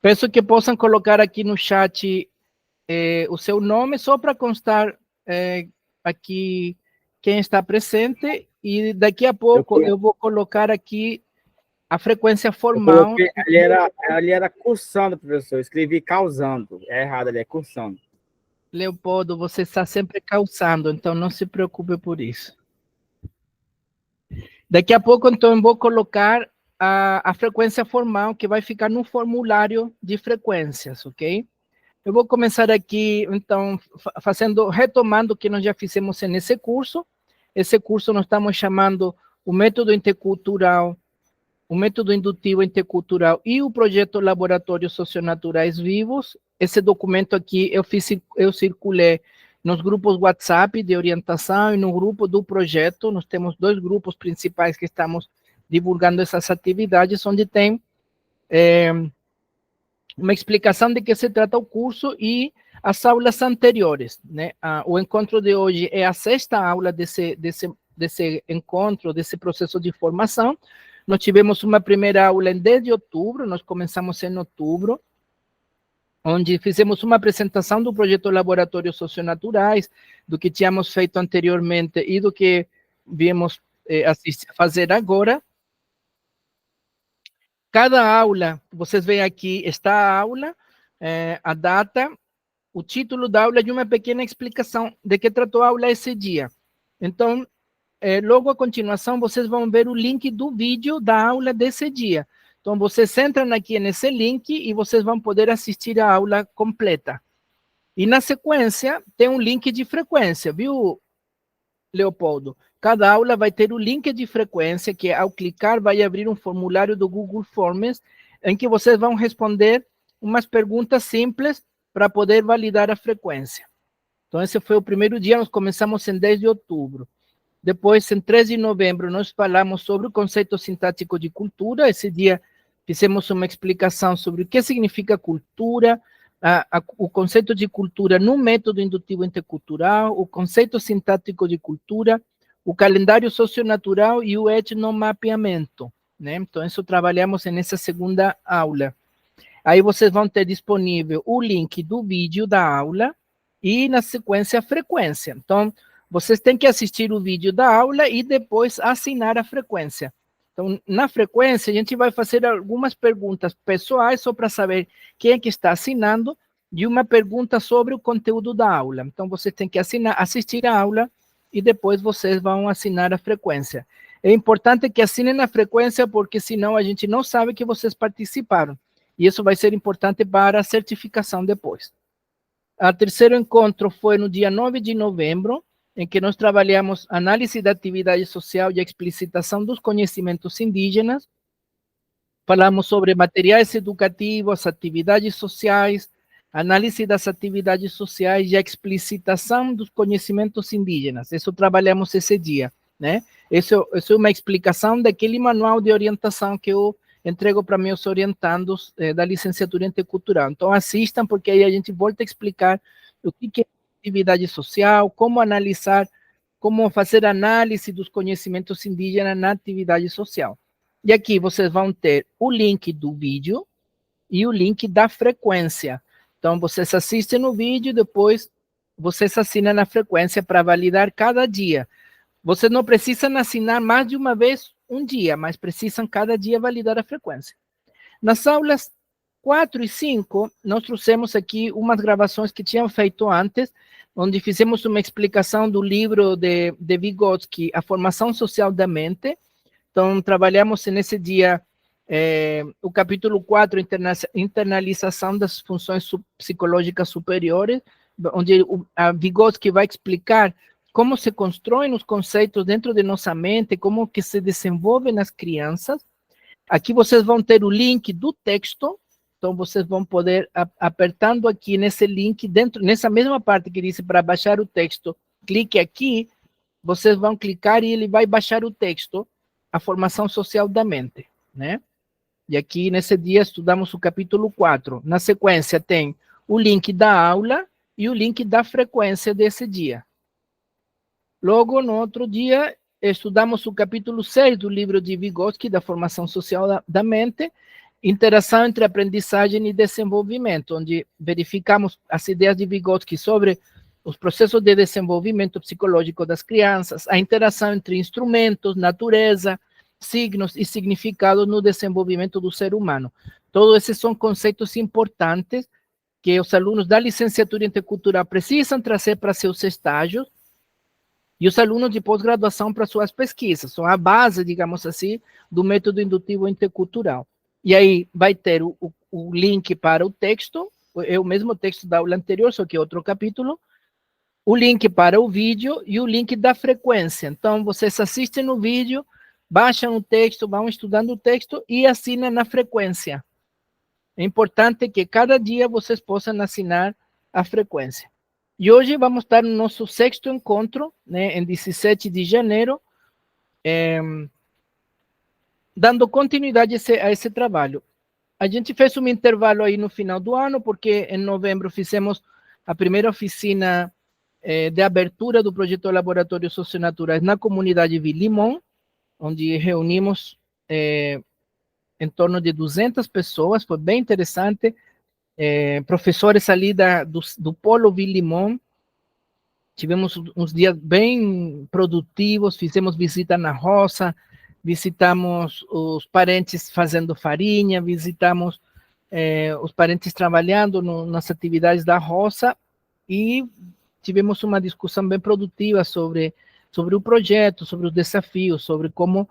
Peço que possam colocar aqui no chat o seu nome, só para constar aqui quem está presente, e daqui a pouco eu vou colocar aqui a frequência formal. Ali era cursando, professor. Eu escrevi causando. É errado, ali é cursando. Leopoldo, você está sempre causando, então não se preocupe por isso. Daqui a pouco, então, eu vou colocar a frequência formal, que vai ficar no formulário de frequências, ok? Eu vou começar aqui, então, retomando o que nós já fizemos nesse curso. Esse curso nós estamos chamando o método intercultural, o método indutivo intercultural e o projeto Laboratórios Socionaturais Vivos. Esse documento aqui eu circulei nos grupos WhatsApp de orientação e no grupo do projeto. Nós temos 2 grupos principais que estamos divulgando essas atividades, onde tem uma explicação de que se trata o curso e as aulas anteriores, né? O encontro de hoje é a 6ª aula desse encontro, desse processo de formação. Nós tivemos uma primeira aula em 10 de outubro, nós começamos em outubro, onde fizemos uma apresentação do projeto Laboratórios Socionaturais, do que tínhamos feito anteriormente e do que viemos fazer agora. Cada aula, vocês veem aqui, está a aula, a data, o título da aula e uma pequena explicação de que tratou a aula esse dia. Então, logo a continuação, vocês vão ver o link do vídeo da aula desse dia. Então, vocês entram aqui nesse link e vocês vão poder assistir a aula completa. E na sequência, tem um link de frequência, viu, Leopoldo? Cada aula vai ter o link de frequência, que ao clicar vai abrir um formulário do Google Forms, em que vocês vão responder umas perguntas simples para poder validar a frequência. Então, esse foi o primeiro dia, nós começamos em 10 de outubro. Depois, em 13 de novembro, nós falamos sobre o conceito sintático de cultura. Esse dia, fizemos uma explicação sobre o que significa cultura, o conceito de cultura no método indutivo intercultural, o conceito sintático de cultura, o calendário socionatural e o etnomapeamento, né? Então, isso trabalhamos nessa segunda aula. Aí vocês vão ter disponível o link do vídeo da aula e, na sequência, a frequência. Então, vocês têm que assistir o vídeo da aula e depois assinar a frequência. Então, na frequência, a gente vai fazer algumas perguntas pessoais só para saber quem é que está assinando e uma pergunta sobre o conteúdo da aula. Então, vocês têm que assistir a aula e depois vocês vão assinar a frequência. É importante que assinem a frequência porque senão a gente não sabe que vocês participaram. E isso vai ser importante para a certificação depois. O terceiro encontro foi no dia 9 de novembro, em que nós trabalhamos análise da atividade social e a explicitação dos conhecimentos indígenas. Falamos sobre materiais educativos, atividades sociais, análise das atividades sociais e a explicitação dos conhecimentos indígenas. Isso trabalhamos esse dia, né? Isso é uma explicação daquele manual de orientação que eu entrego para meus orientandos da licenciatura intercultural. Então, assistam, porque aí a gente volta a explicar o que é atividade social, como analisar, como fazer análise dos conhecimentos indígenas na atividade social. E aqui vocês vão ter o link do vídeo e o link da frequência. Então, vocês assistem no vídeo, depois vocês assinam na frequência para validar cada dia. Vocês não precisam assinar mais de uma vez um dia, mas precisam cada dia validar a frequência. Nas aulas 4 e 5, nós trouxemos aqui umas gravações que tinham feito antes, onde fizemos uma explicação do livro de Vygotsky, A Formação Social da Mente. Então, trabalhamos nesse dia o capítulo 4, internalização das funções psicológicas superiores, onde a Vygotsky vai explicar como se constroem os conceitos dentro de nossa mente, como que se desenvolvem nas crianças. Aqui vocês vão ter o link do texto, então vocês vão poder, apertando aqui nesse link, nessa mesma parte que diz para baixar o texto, clique aqui, vocês vão clicar e ele vai baixar o texto, A Formação Social da Mente, né? E aqui, nesse dia, estudamos o capítulo 4. Na sequência, tem o link da aula e o link da frequência desse dia. Logo, no outro dia, estudamos o capítulo 6 do livro de Vygotsky, da Formação Social da Mente, interação entre aprendizagem e desenvolvimento, onde verificamos as ideias de Vygotsky sobre os processos de desenvolvimento psicológico das crianças, a interação entre instrumentos, natureza, signos e significados no desenvolvimento do ser humano. Todos esses são conceitos importantes que os alunos da licenciatura intercultural precisam trazer para seus estágios e os alunos de pós-graduação para suas pesquisas. São a base, digamos assim, do método indutivo intercultural. E aí vai ter o link para o texto, é o mesmo texto da aula anterior, só que é outro capítulo, o link para o vídeo e o link da frequência. Então, vocês assistem o vídeo, baixam o texto, vão estudando o texto e assinam na frequência. É importante que cada dia vocês possam assinar a frequência. E hoje vamos estar no nosso 6º encontro, né, em 17 de janeiro, dando continuidade a esse trabalho. A gente fez um intervalo aí no final do ano, porque em novembro fizemos a primeira oficina de abertura do projeto Laboratórios Socionaturais na comunidade Vilimão, onde reunimos em torno de 200 pessoas, foi bem interessante, professores ali do Polo Vilimão, tivemos uns dias bem produtivos, fizemos visita na roça, visitamos os parentes fazendo farinha, visitamos os parentes trabalhando nas atividades da roça e tivemos uma discussão bem produtiva sobre o projeto, sobre os desafios, sobre como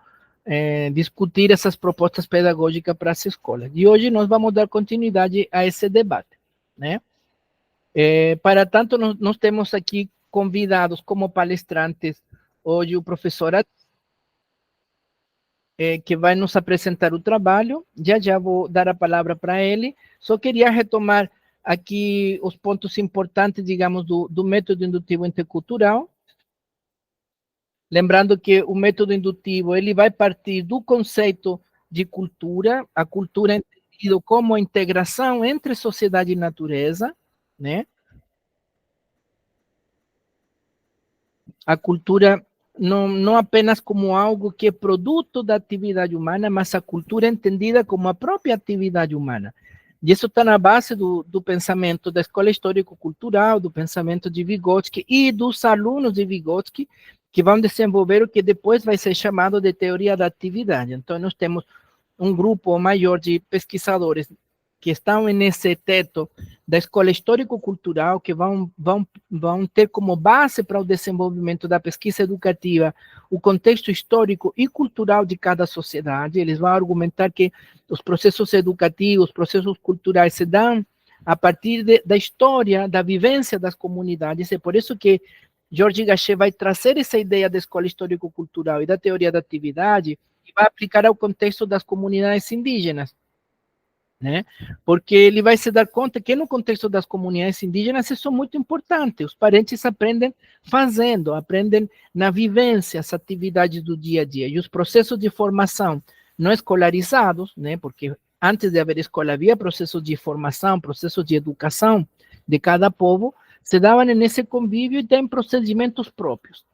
discutir essas propostas pedagógicas para as escolas. E hoje nós vamos dar continuidade a esse debate, né? Para tanto, nós temos aqui convidados como palestrantes hoje o professor que vai nos apresentar o trabalho. Já vou dar a palavra para ele. Só queria retomar aqui os pontos importantes, digamos, do método indutivo intercultural. Lembrando que o método indutivo ele vai partir do conceito de cultura, a cultura entendido como a integração entre sociedade e natureza, né? A cultura não apenas como algo que é produto da atividade humana, mas a cultura entendida como a própria atividade humana. E isso está na base do pensamento da Escola Histórico-Cultural, do pensamento de Vygotsky e dos alunos de Vygotsky, que vão desenvolver o que depois vai ser chamado de teoria da atividade. Então, nós temos um grupo maior de pesquisadores que estão nesse teto da Escola Histórico-Cultural, que vão ter como base para o desenvolvimento da pesquisa educativa o contexto histórico e cultural de cada sociedade. Eles vão argumentar que os processos educativos, os processos culturais se dão a partir da história, da vivência das comunidades. É por isso que Georges Gachet vai trazer essa ideia da Escola Histórico-Cultural e da teoria da atividade e vai aplicar ao contexto das comunidades indígenas, né? Porque ele vai se dar conta que no contexto das comunidades indígenas isso é muito importante. Os parentes aprendem fazendo, aprendem na vivência as atividades do dia a dia. E os processos de formação não escolarizados, né? Porque antes de haver escola havia processos de formação, processos de educação de cada povo, se davam nesse convívio e tem procedimentos próprios.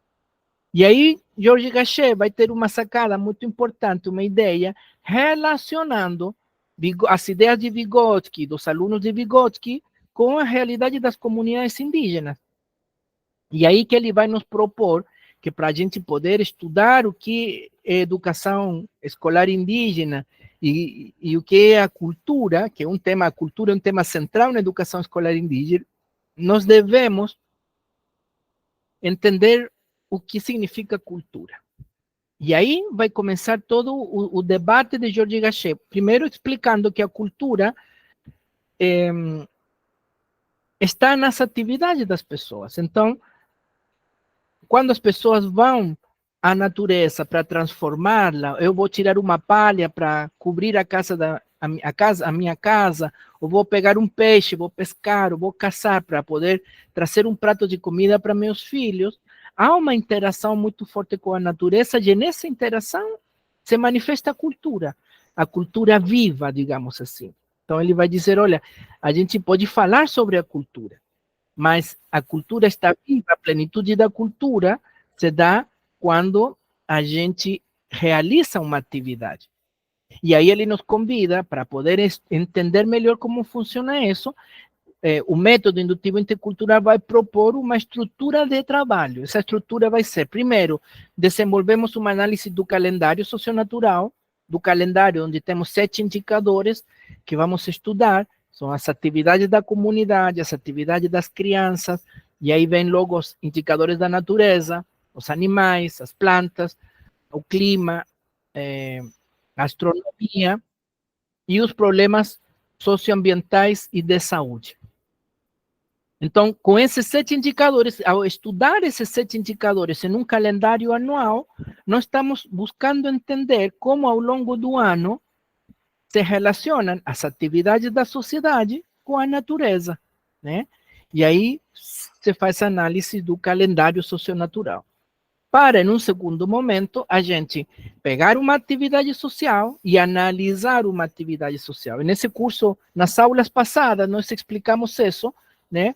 E aí, Georges Gachet vai ter uma sacada muito importante, uma ideia relacionando as ideias de Vygotsky, dos alunos de Vygotsky, com a realidade das comunidades indígenas. E aí que ele vai nos propor que para a gente poder estudar o que é educação escolar indígena e o que é a cultura, que é um tema, a cultura é um tema central na educação escolar indígena, nós devemos entender o que significa cultura. E aí vai começar todo o debate de Georges Gachet, primeiro explicando que a cultura está nas atividades das pessoas. Então, quando as pessoas vão à natureza para transformá-la, eu vou tirar uma palha para cobrir a minha casa, ou vou pegar um peixe, vou pescar, ou vou caçar para poder trazer um prato de comida para meus filhos, há uma interação muito forte com a natureza, e nessa interação se manifesta a cultura viva, digamos assim. Então ele vai dizer, olha, a gente pode falar sobre a cultura, mas a cultura está viva, a plenitude da cultura se dá quando a gente realiza uma atividade. E aí ele nos convida para poder entender melhor como funciona isso. O método indutivo intercultural vai propor uma estrutura de trabalho. Essa estrutura vai ser, primeiro, desenvolvemos uma análise do calendário socionatural, do calendário onde temos 7 indicadores que vamos estudar, são as atividades da comunidade, as atividades das crianças, e aí vem logo os indicadores da natureza, os animais, as plantas, o clima, a astronomia e os problemas socioambientais e de saúde. Então, com esses 7 indicadores, ao estudar esses 7 indicadores em um calendário anual, nós estamos buscando entender como, ao longo do ano, se relacionam as atividades da sociedade com a natureza, né? E aí se faz a análise do calendário socionatural. Para, em um segundo momento, a gente pegar uma atividade social e analisar uma atividade social. E nesse curso, nas aulas passadas, nós explicamos isso, né?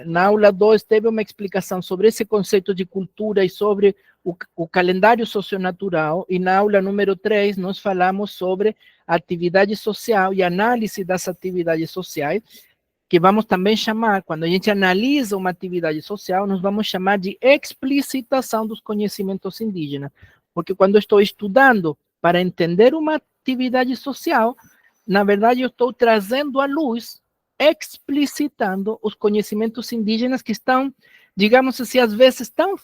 Na aula 2 teve uma explicação sobre esse conceito de cultura e sobre o calendário socionatural, e na aula número 3 nós falamos sobre atividade social e análise das atividades sociais, que vamos também chamar, quando a gente analisa uma atividade social, nós vamos chamar de explicitação dos conhecimentos indígenas, porque quando eu estou estudando para entender uma atividade social, na verdade eu estou trazendo à luz, explicitando os conhecimentos indígenas que estão, digamos assim, às vezes tão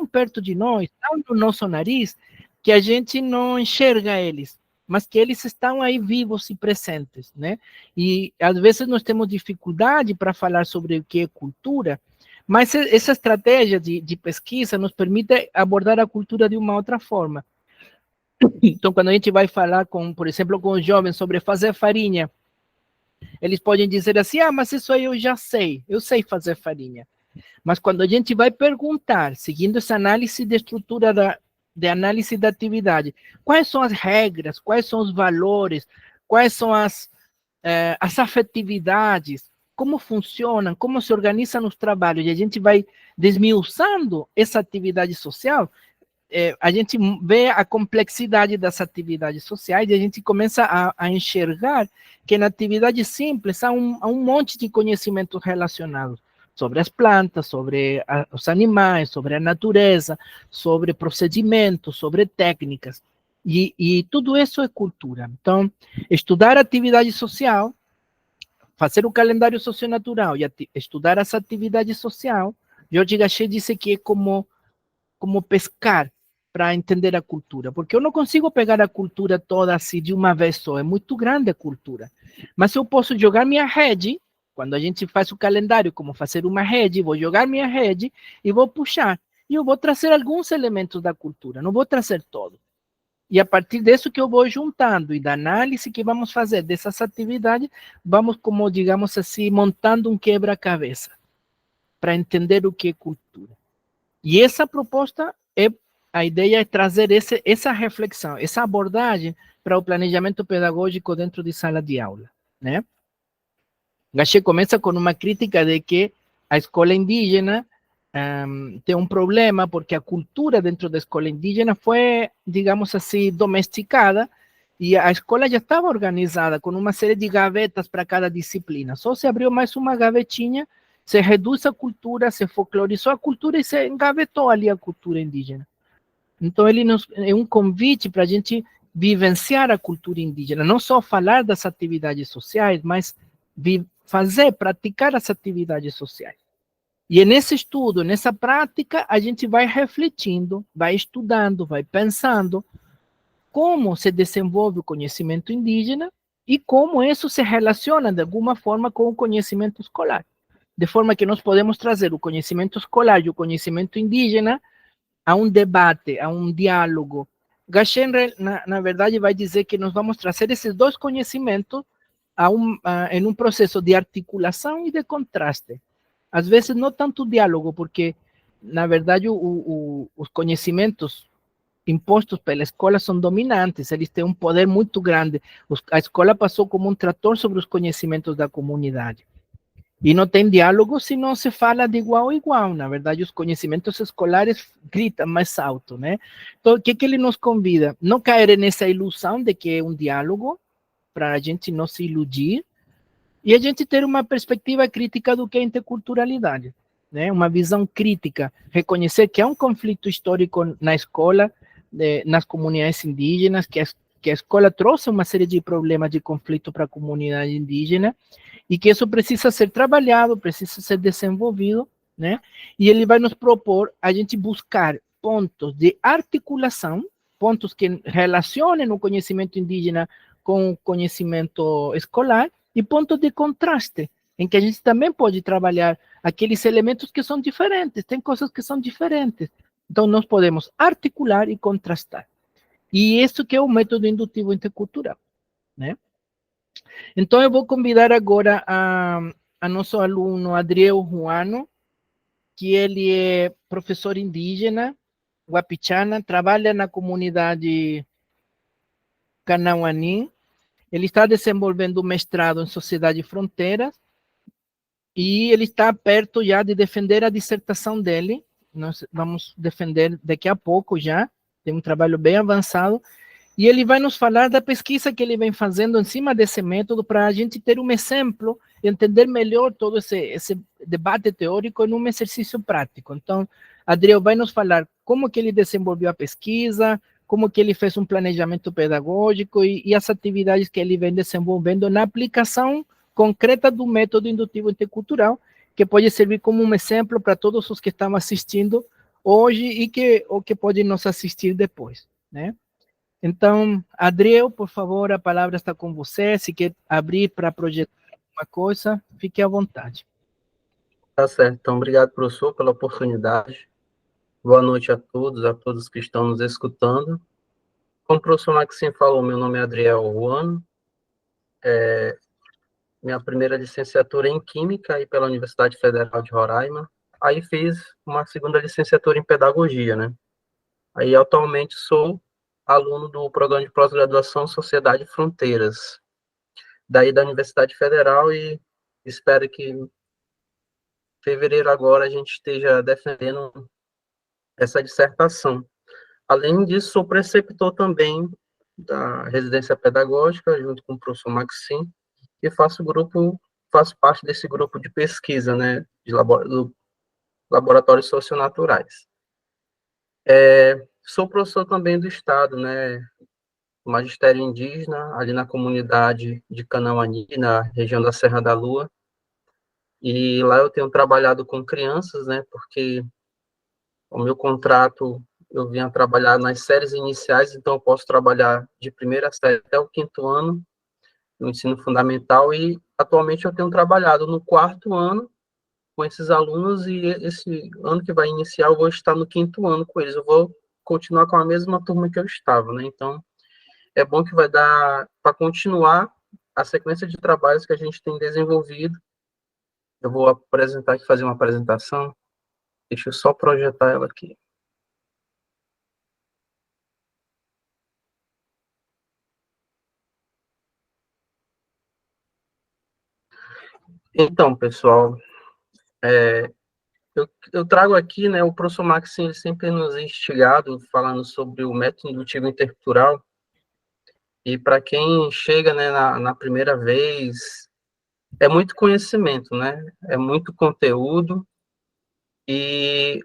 perto de nós, tão no nosso nariz, que a gente não enxerga eles, mas que eles estão aí vivos e presentes, né? E às vezes nós temos dificuldade para falar sobre o que é cultura, mas essa estratégia de pesquisa nos permite abordar a cultura de uma outra forma. Então, quando a gente vai falar, por exemplo, com os jovens sobre fazer farinha, eles podem dizer assim, mas isso aí eu já sei, eu sei fazer farinha. Mas quando a gente vai perguntar, seguindo essa análise de estrutura de análise da atividade, quais são as regras, quais são os valores, quais são as afetividades, como funcionam, como se organizam os trabalhos, e a gente vai desmiuçando essa atividade social, a gente vê a complexidade das atividades sociais e a gente começa a enxergar que na atividade simples há um monte de conhecimentos relacionados sobre as plantas, sobre os animais, sobre a natureza, sobre procedimentos, sobre técnicas. E tudo isso é cultura. Então, estudar atividade social, fazer o calendário socionatural e estudar essa atividade social, George Gachet disse que é como pescar para entender a cultura, porque eu não consigo pegar a cultura toda assim de uma vez só, é muito grande a cultura. Mas eu posso jogar minha rede, quando a gente faz o calendário, como fazer uma rede, vou jogar minha rede e vou puxar. E eu vou trazer alguns elementos da cultura, não vou trazer todo. E a partir disso que eu vou juntando e da análise que vamos fazer dessas atividades, vamos, como digamos assim, montando um quebra-cabeça para entender o que é cultura. E essa proposta a ideia é trazer essa reflexão, essa abordagem para o planejamento pedagógico dentro de sala de aula, né? Gachet começa com uma crítica de que a escola indígena tem um problema porque a cultura dentro da escola indígena foi, digamos assim, domesticada e a escola já estava organizada com uma série de gavetas para cada disciplina. Só se abriu mais uma gavetinha, se reduz a cultura, se folclorizou a cultura e se engavetou ali a cultura indígena. Então, ele é um convite para a gente vivenciar a cultura indígena, não só falar das atividades sociais, mas praticar as atividades sociais. E é nesse estudo, nessa prática, a gente vai refletindo, vai estudando, vai pensando como se desenvolve o conhecimento indígena e como isso se relaciona, de alguma forma, com o conhecimento escolar. De forma que nós podemos trazer o conhecimento escolar e o conhecimento indígena a um debate, a um diálogo. Gachet, na verdade, vai dizer que nós vamos trazer esses dois conhecimentos em um processo de articulação e de contraste. Às vezes, não tanto diálogo, porque, na verdade, os conhecimentos impostos pela escola são dominantes, eles têm um poder muito grande. A escola passou como um trator sobre os conhecimentos da comunidade. E não tem diálogo se não se fala de igual a igual. Na verdade, os conhecimentos escolares gritam mais alto, né? Então, o que ele nos convida? Não cair nessa ilusão de que é um diálogo, para a gente não se iludir, e a gente ter uma perspectiva crítica do que é interculturalidade, né? Uma visão crítica, reconhecer que há um conflito histórico na escola, nas comunidades indígenas, que a escola trouxe uma série de problemas de conflito para a comunidade indígena, e que isso precisa ser trabalhado, precisa ser desenvolvido, né? E ele vai nos propor a gente buscar pontos de articulação, pontos que relacionem o conhecimento indígena com o conhecimento escolar, e pontos de contraste, em que a gente também pode trabalhar aqueles elementos que são diferentes, tem coisas que são diferentes. Então, nós podemos articular e contrastar. E isso que é o método indutivo intercultural, né? Então, eu vou convidar agora a nosso aluno Adriel Ruano, que ele é professor indígena, Wapichana, trabalha na comunidade Kanawani. Ele está desenvolvendo um mestrado em Sociedade e Fronteiras, e ele está perto já de defender a dissertação dele. Nós vamos defender daqui a pouco já, tem um trabalho bem avançado, e ele vai nos falar da pesquisa que ele vem fazendo em cima desse método, para a gente ter um exemplo e entender melhor todo esse debate teórico em um exercício prático. Então, Adriel vai nos falar como que ele desenvolveu a pesquisa, como que ele fez um planejamento pedagógico e as atividades que ele vem desenvolvendo na aplicação concreta do método indutivo intercultural, que pode servir como um exemplo para todos os que estão assistindo hoje ou que podem nos assistir depois, né? Então, Adriel, por favor, a palavra está com você. Se quer abrir para projetar alguma coisa, fique à vontade. Tá certo. Então, obrigado, professor, pela oportunidade. Boa noite a todos que estão nos escutando. Como o professor Maxim falou, meu nome é Adriel Ruano. Minha primeira licenciatura é em Química aí pela Universidade Federal de Roraima. Aí fiz uma segunda licenciatura em Pedagogia, né? Aí, atualmente, sou aluno do programa de pós-graduação Sociedade e Fronteiras, daí da Universidade Federal, e espero que em fevereiro agora a gente esteja defendendo essa dissertação. Além disso, sou preceptor também da residência pedagógica, junto com o professor Maxim, e faço parte desse grupo de pesquisa, né, do laboratórios socionaturais. Sou professor também do Estado, né, magistério indígena, ali na comunidade de Kanawani, na região da Serra da Lua, e lá eu tenho trabalhado com crianças, né, porque o meu contrato, eu vinha trabalhar nas séries iniciais, então eu posso trabalhar de primeira série até o 5º ano, no ensino fundamental, e atualmente eu tenho trabalhado no 4º ano com esses alunos, e esse ano que vai iniciar eu vou estar no 5º ano com eles, eu vou continuar com a mesma turma que eu estava, né, então é bom que vai dar para continuar a sequência de trabalhos que a gente tem desenvolvido. Eu vou apresentar aqui, fazer uma apresentação, deixa eu só projetar ela aqui. Então, pessoal, eu trago aqui, né, o professor Maxim, ele sempre nos instigado, falando sobre o método indutivo intercultural, e para quem chega, né, na primeira vez, é muito conhecimento, né, é muito conteúdo, e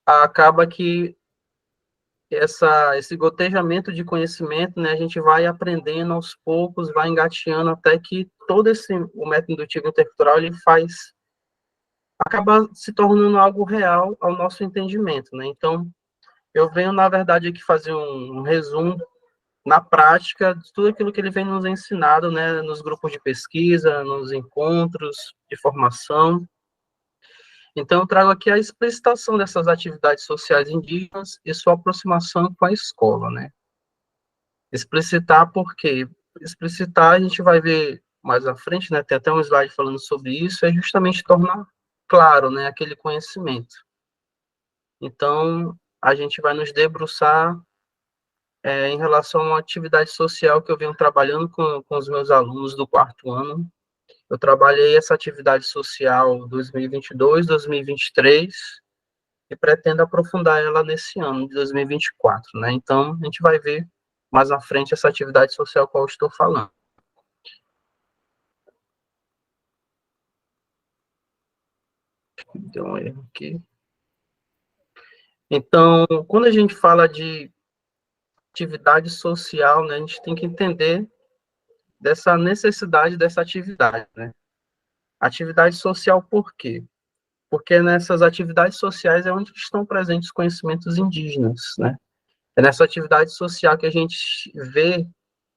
acaba que esse gotejamento de conhecimento, né, a gente vai aprendendo aos poucos, vai engateando até que o método indutivo intercultural, ele acaba se tornando algo real ao nosso entendimento, né? Então, eu venho, na verdade, aqui fazer um resumo na prática de tudo aquilo que ele vem nos ensinado, né, nos grupos de pesquisa, nos encontros de formação. Então, eu trago aqui a explicitação dessas atividades sociais indígenas e sua aproximação com a escola, né? Explicitar por quê? Explicitar, a gente vai ver mais à frente, né, tem até um slide falando sobre isso, é justamente tornar claro, né, aquele conhecimento. Então, a gente vai nos debruçar em relação a uma atividade social que eu venho trabalhando com os meus alunos do 4º ano. Eu trabalhei essa atividade social 2022, 2023, e pretendo aprofundar ela nesse ano de 2024, né? Então, a gente vai ver mais à frente essa atividade social qual eu estou falando. Deu um erro aqui. Então, quando a gente fala de atividade social, né, a gente tem que entender dessa necessidade dessa atividade, né? Atividade social por quê? Porque nessas atividades sociais é onde estão presentes os conhecimentos indígenas, né? É nessa atividade social que a gente vê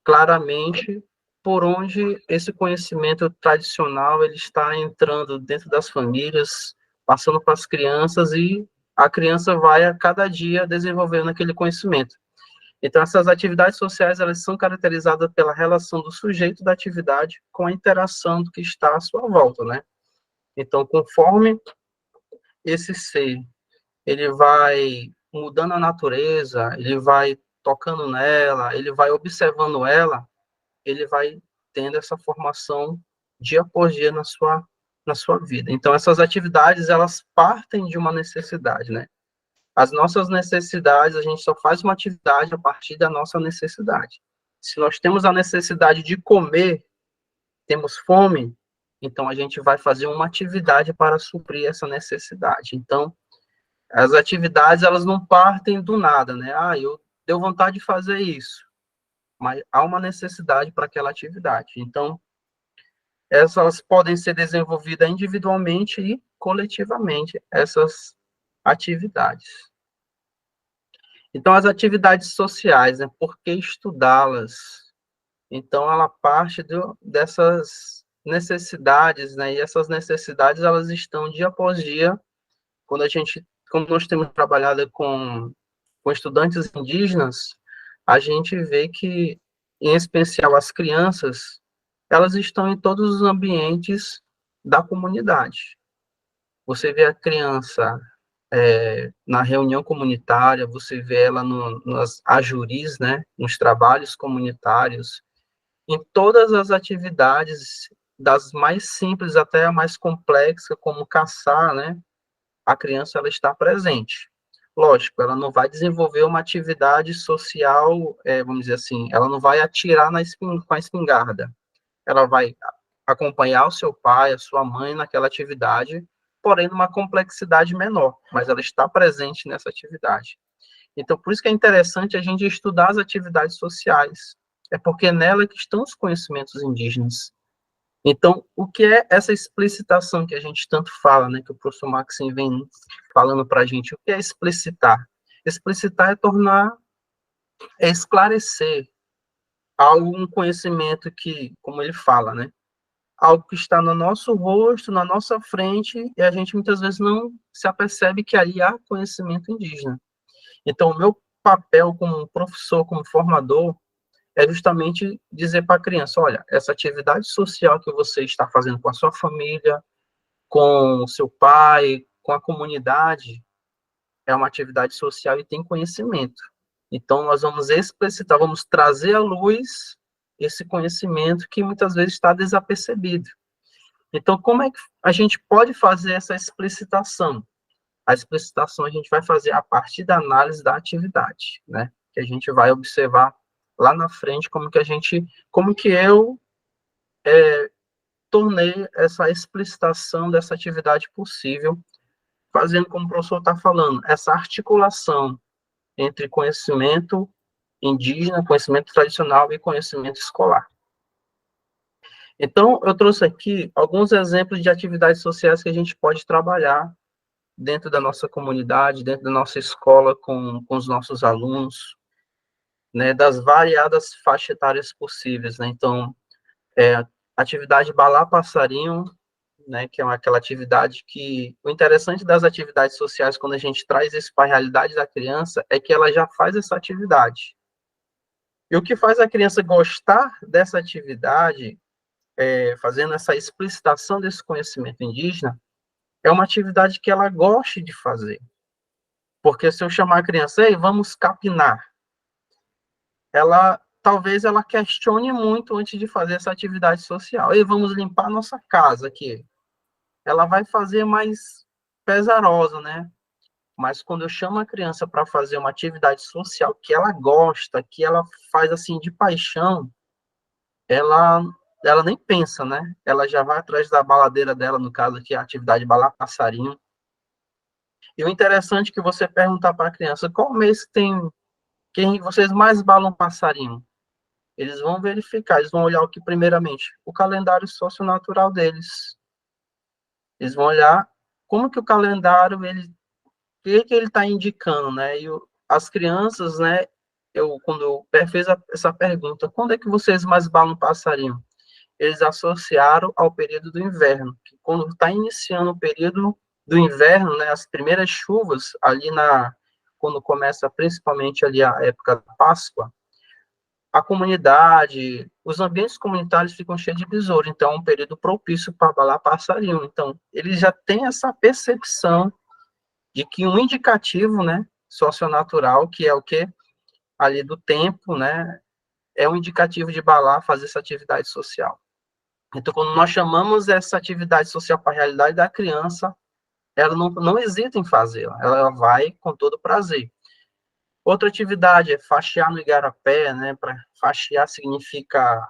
claramente por onde esse conhecimento tradicional ele está entrando dentro das famílias, passando para as crianças, e a criança vai a cada dia desenvolvendo aquele conhecimento. Então, essas atividades sociais, elas são caracterizadas pela relação do sujeito da atividade com a interação do que está à sua volta, né? Então, conforme esse ser, ele vai mudando a natureza, ele vai tocando nela, ele vai observando ela, ele vai tendo essa formação dia após dia na sua vida. Então, essas atividades, elas partem de uma necessidade, né? As nossas necessidades, a gente só faz uma atividade a partir da nossa necessidade. Se nós temos a necessidade de comer, temos fome, então a gente vai fazer uma atividade para suprir essa necessidade. Então, as atividades, elas não partem do nada, né? Ah, eu deu vontade de fazer isso, mas há uma necessidade para aquela atividade. Então, essas podem ser desenvolvidas individualmente e coletivamente, essas atividades. Então, as atividades sociais, né? Por que estudá-las? Então, ela parte dessas necessidades, né? E essas necessidades, elas estão dia após dia, quando nós temos trabalhado com estudantes indígenas, a gente vê que, em especial as crianças, elas estão em todos os ambientes da comunidade. Você vê a criança na reunião comunitária, você vê ela nas ajuris, né, nos trabalhos comunitários, em todas as atividades, das mais simples até a mais complexa, como caçar, né, a criança ela está presente. Lógico, ela não vai desenvolver uma atividade social, vamos dizer assim, ela não vai atirar com a espingarda. Ela vai acompanhar o seu pai, a sua mãe naquela atividade, porém numa complexidade menor, mas ela está presente nessa atividade. Então, por isso que é interessante a gente estudar as atividades sociais, é porque é nela que estão os conhecimentos indígenas. Então, o que é essa explicitação que a gente tanto fala, né, que o professor Maxim vem falando para a gente? O que é explicitar? Explicitar é tornar, é esclarecer algum conhecimento que, como ele fala, né, algo que está no nosso rosto, na nossa frente, e a gente muitas vezes não se apercebe que ali há conhecimento indígena. Então, o meu papel como professor, como formador, é justamente dizer para a criança, olha, essa atividade social que você está fazendo com a sua família, com o seu pai, com a comunidade, é uma atividade social e tem conhecimento. Então, nós vamos explicitar, vamos trazer à luz esse conhecimento que muitas vezes está desapercebido. Então, como é que a gente pode fazer essa explicitação? A explicitação a gente vai fazer a partir da análise da atividade, né? Que a gente vai observar lá na frente como que eu tornei essa explicitação dessa atividade possível, fazendo como o professor está falando, essa articulação entre conhecimento indígena, conhecimento tradicional e conhecimento escolar. Então, eu trouxe aqui alguns exemplos de atividades sociais que a gente pode trabalhar dentro da nossa comunidade, dentro da nossa escola, com os nossos alunos, né, das variadas faixas etárias possíveis, né? Então, atividade Balá Passarinho, né, que é aquela atividade que... O interessante das atividades sociais, quando a gente traz isso para a realidade da criança, é que ela já faz essa atividade. E o que faz a criança gostar dessa atividade, fazendo essa explicitação desse conhecimento indígena, é uma atividade que ela goste de fazer. Porque se eu chamar a criança, ei, vamos capinar, ela talvez ela questione muito antes de fazer essa atividade social. E vamos limpar a nossa casa aqui. Ela vai fazer mais pesarosa, né? Mas quando eu chamo a criança para fazer uma atividade social que ela gosta, que ela faz assim de paixão, ela nem pensa, né? Ela já vai atrás da baladeira dela, no caso aqui, a atividade balar passarinho. E o interessante é que você perguntar para a criança qual mês tem quem vocês mais balam passarinho. Eles vão verificar, eles vão olhar o que primeiramente, o calendário socionatural deles. Eles vão olhar como que o calendário ele que ele está indicando, né? E as crianças, né? Quando eu fiz essa pergunta, quando é que vocês mais balam passarinho? Eles associaram ao período do inverno, que quando está iniciando o período do inverno, né? As primeiras chuvas ali quando começa principalmente ali a época da Páscoa, a comunidade, os ambientes comunitários ficam cheios de besouro, então é um período propício para balar passarinho. Então, eles já têm essa percepção de que um indicativo, né, socionatural, que é o que ali do tempo, né, é um indicativo de balar, fazer essa atividade social. Então, quando nós chamamos essa atividade social para a realidade da criança, ela não hesita em fazê-la, ela vai com todo prazer. Outra atividade é faxear no igarapé, né, para faxear significa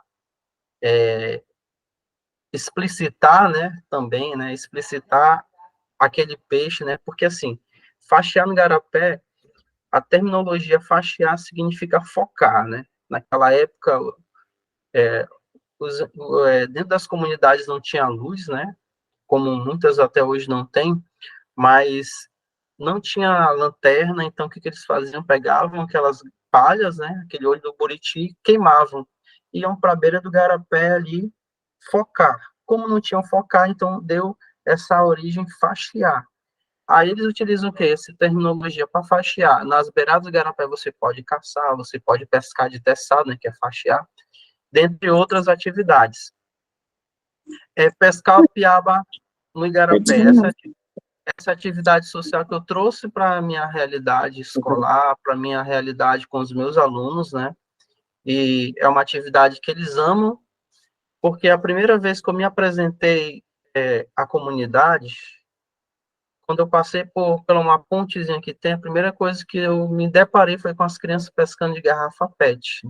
explicitar, né, também, né, explicitar aquele peixe, né, porque assim, faxear no igarapé, a terminologia faxear significa focar, né? Naquela época, dentro das comunidades não tinha luz, né? Como muitas até hoje não tem, mas não tinha lanterna, então o que eles faziam? Pegavam aquelas palhas, né? Aquele olho do buriti, queimavam. Iam para a beira do garapé ali focar. Como não tinham focar, então deu essa origem faxear. Aí eles utilizam o quê? Essa terminologia para faxear. Nas beiradas do garapé você pode caçar, você pode pescar de teçado, né, que é faxear, dentre outras atividades. Pescar o piaba no igarapé. Essa atividade social que eu trouxe para a minha realidade escolar, para a minha realidade com os meus alunos, né? E é uma atividade que eles amam, porque a primeira vez que eu me apresentei à comunidade, quando eu passei por uma pontezinha que tem, a primeira coisa que eu me deparei foi com as crianças pescando de garrafa PET.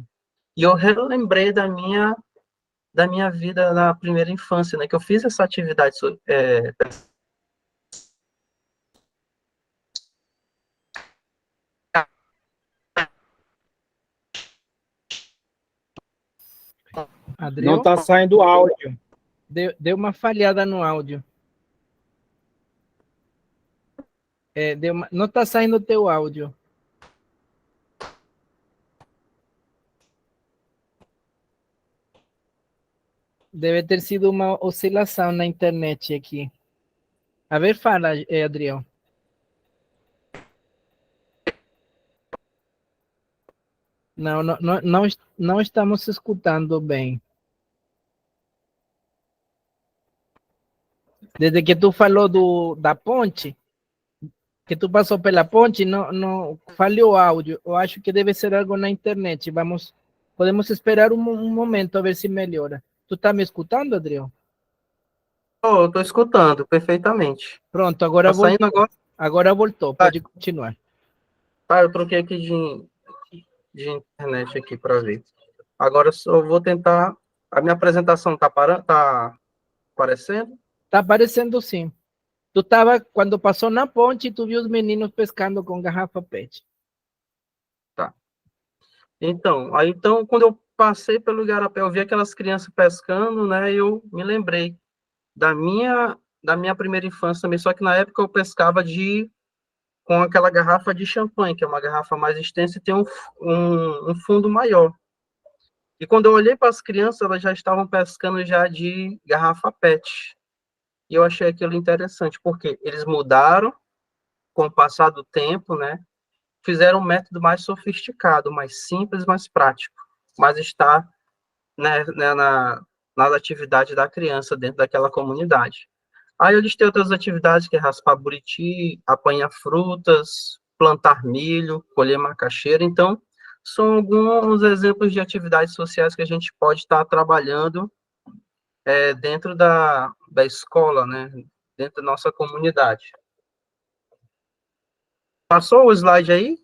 E eu relembrei da minha vida na primeira infância, né, que eu fiz essa atividade. Não Adriel, está saindo áudio. deu uma falhada no áudio. Não está saindo o teu áudio. Deve ter sido uma oscilação na internet aqui. A ver, fala, Adriel. Não estamos escutando bem. Desde que tu falou da ponte, que tu passou pela ponte, não falhou o áudio. Eu acho que deve ser algo na internet. Podemos esperar um momento a ver se melhora. Tu tá me escutando, Adriel? Eu estou escutando perfeitamente. Pronto, agora Tá saindo agora? Agora voltou, pode continuar. Tá, eu troquei aqui de internet aqui para ver. Agora só vou tentar. A minha apresentação tá aparecendo? Tá aparecendo sim. Quando passou na ponte, tu viu os meninos pescando com garrafa PET. Tá. Então, quando eu passei pelo igarapé, eu vi aquelas crianças pescando, né? E eu me lembrei da minha primeira infância também, só que na época eu pescava com aquela garrafa de champanhe, que é uma garrafa mais extensa e tem um fundo maior. E quando eu olhei para as crianças, elas já estavam pescando já de garrafa PET. E eu achei aquilo interessante, porque eles mudaram com o passar do tempo, né? Fizeram um método mais sofisticado, mais simples, mais prático, mas está, né, nas atividades da criança dentro daquela comunidade. Aí eu listei outras atividades, que é raspar buriti, apanhar frutas, plantar milho, colher macaxeira. Então, São alguns exemplos de atividades sociais que a gente pode estar trabalhando dentro da escola, né? Dentro da nossa comunidade. Passou o slide aí?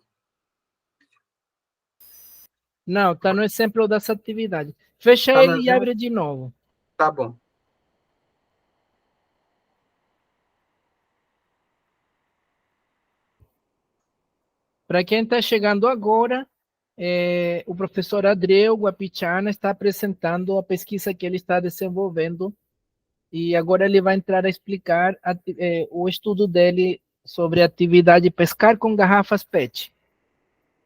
Não, está no exemplo dessa atividade. Fecha Tá ele no e exemplo? abre de novo. Tá bom. Para quem está chegando agora, o professor Adriel Guapichana está apresentando a pesquisa que ele está desenvolvendo e agora ele vai entrar a explicar o estudo dele sobre a atividade pescar com garrafas PET.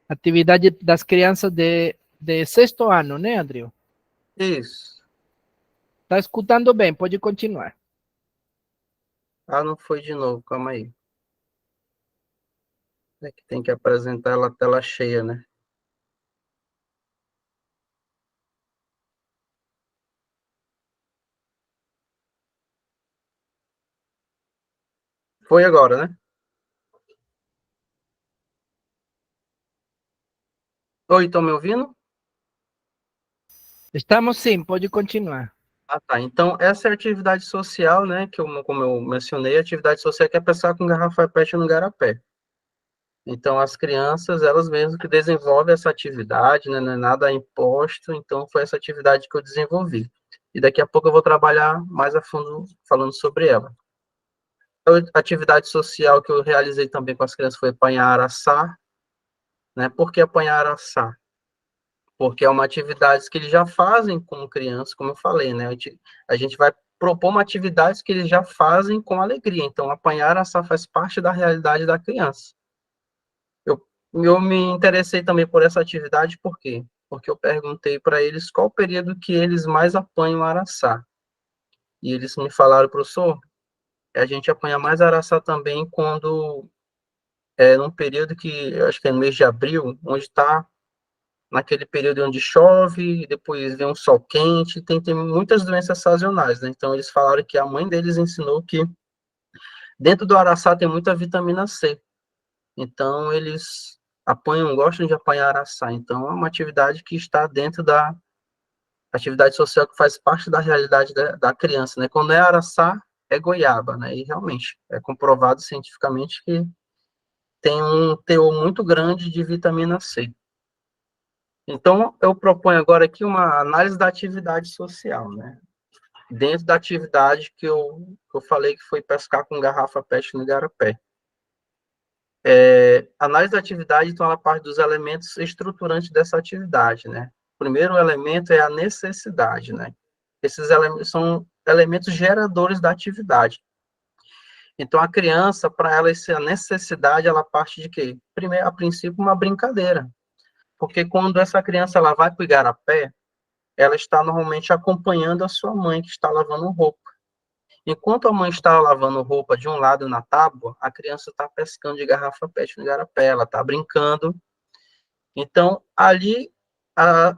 Atividade das crianças de sexto ano, né, Adriel? Isso. Está escutando bem, pode continuar. Ah, não foi de novo, calma aí. É que tem que apresentar ela tela cheia, né? Foi agora, né? Oi, estão me ouvindo? Estamos sim, pode continuar. Ah, tá. Então, essa é a atividade social, né? Como eu mencionei, a atividade social que é pescar com garrafa PET no garapé. Então, as crianças, elas mesmas que desenvolvem essa atividade, né? Não é nada imposto, então foi essa atividade que eu desenvolvi. E daqui a pouco eu vou trabalhar mais a fundo falando sobre ela. A atividade social que eu realizei também com as crianças foi apanhar araçá, né? Por que apanhar araçá? Porque é uma atividade que eles já fazem como criança, como eu falei, né? A gente vai propor uma atividade que eles já fazem com alegria. Então, apanhar araçá faz parte da realidade da criança. Eu me interessei também por essa atividade, por quê? Porque eu perguntei para eles qual o período que eles mais apanham araçá. E eles me falaram, professor, a gente apanha mais araçá também quando num período que, eu acho que é no mês de abril, onde está naquele período onde chove, depois vem um sol quente, tem muitas doenças sazonais, né? Então, eles falaram que a mãe deles ensinou que dentro do araçá tem muita vitamina C. Então, eles gostam de apanhar araçá. Então, é uma atividade que está dentro da atividade social que faz parte da realidade da criança, né? Quando é araçá, é goiaba, né? E realmente, é comprovado cientificamente que tem um teor muito grande de vitamina C. Então, eu proponho agora aqui uma análise da atividade social, né? Dentro da atividade que eu falei que foi pescar com garrafa PET no igarapé. Análise da atividade, então, ela parte dos elementos estruturantes dessa atividade, né? O primeiro elemento é a necessidade, né? Esses elementos são elementos geradores da atividade. Então, a criança, para ela, essa necessidade, ela parte de quê? Primeiro, a princípio, uma brincadeira. Porque quando essa criança ela vai para o igarapé, ela está normalmente acompanhando a sua mãe, que está lavando roupa. Enquanto a mãe está lavando roupa de um lado na tábua, a criança está pescando de garrafa PET no igarapé, ela está brincando. Então, ali,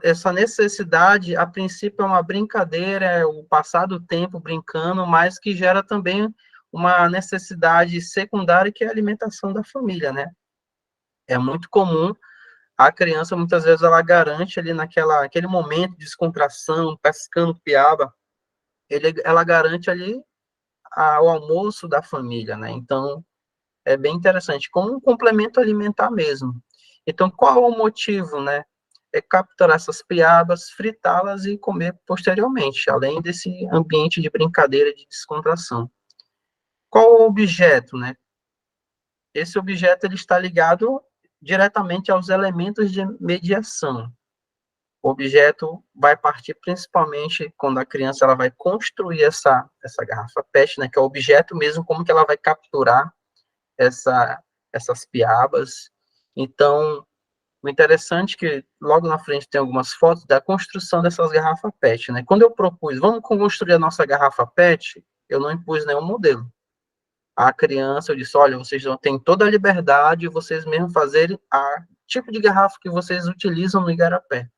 essa necessidade, a princípio, é uma brincadeira, é o passar do tempo brincando, mas que gera também uma necessidade secundária, que é a alimentação da família, né? É muito comum a criança, muitas vezes, ela garante ali aquele momento de descontração, pescando piaba, ela garante ali o almoço da família, né? Então, é bem interessante, como um complemento alimentar mesmo. Então, qual é o motivo, né? É capturar essas piabas, fritá-las e comer posteriormente, além desse ambiente de brincadeira, de descontração. Qual o objeto, né? Esse objeto ele está ligado diretamente aos elementos de mediação. O objeto vai partir principalmente quando a criança ela vai construir essa garrafa PET, né, que é o objeto mesmo, como que ela vai capturar essas piabas. Então, o interessante é que logo na frente tem algumas fotos da construção dessas garrafas PET. Né? Quando eu propus, vamos construir a nossa garrafa PET, eu não impus nenhum modelo. A criança, eu disse, olha, vocês têm toda a liberdade de vocês mesmos fazerem o tipo de garrafa que vocês utilizam no igarapé.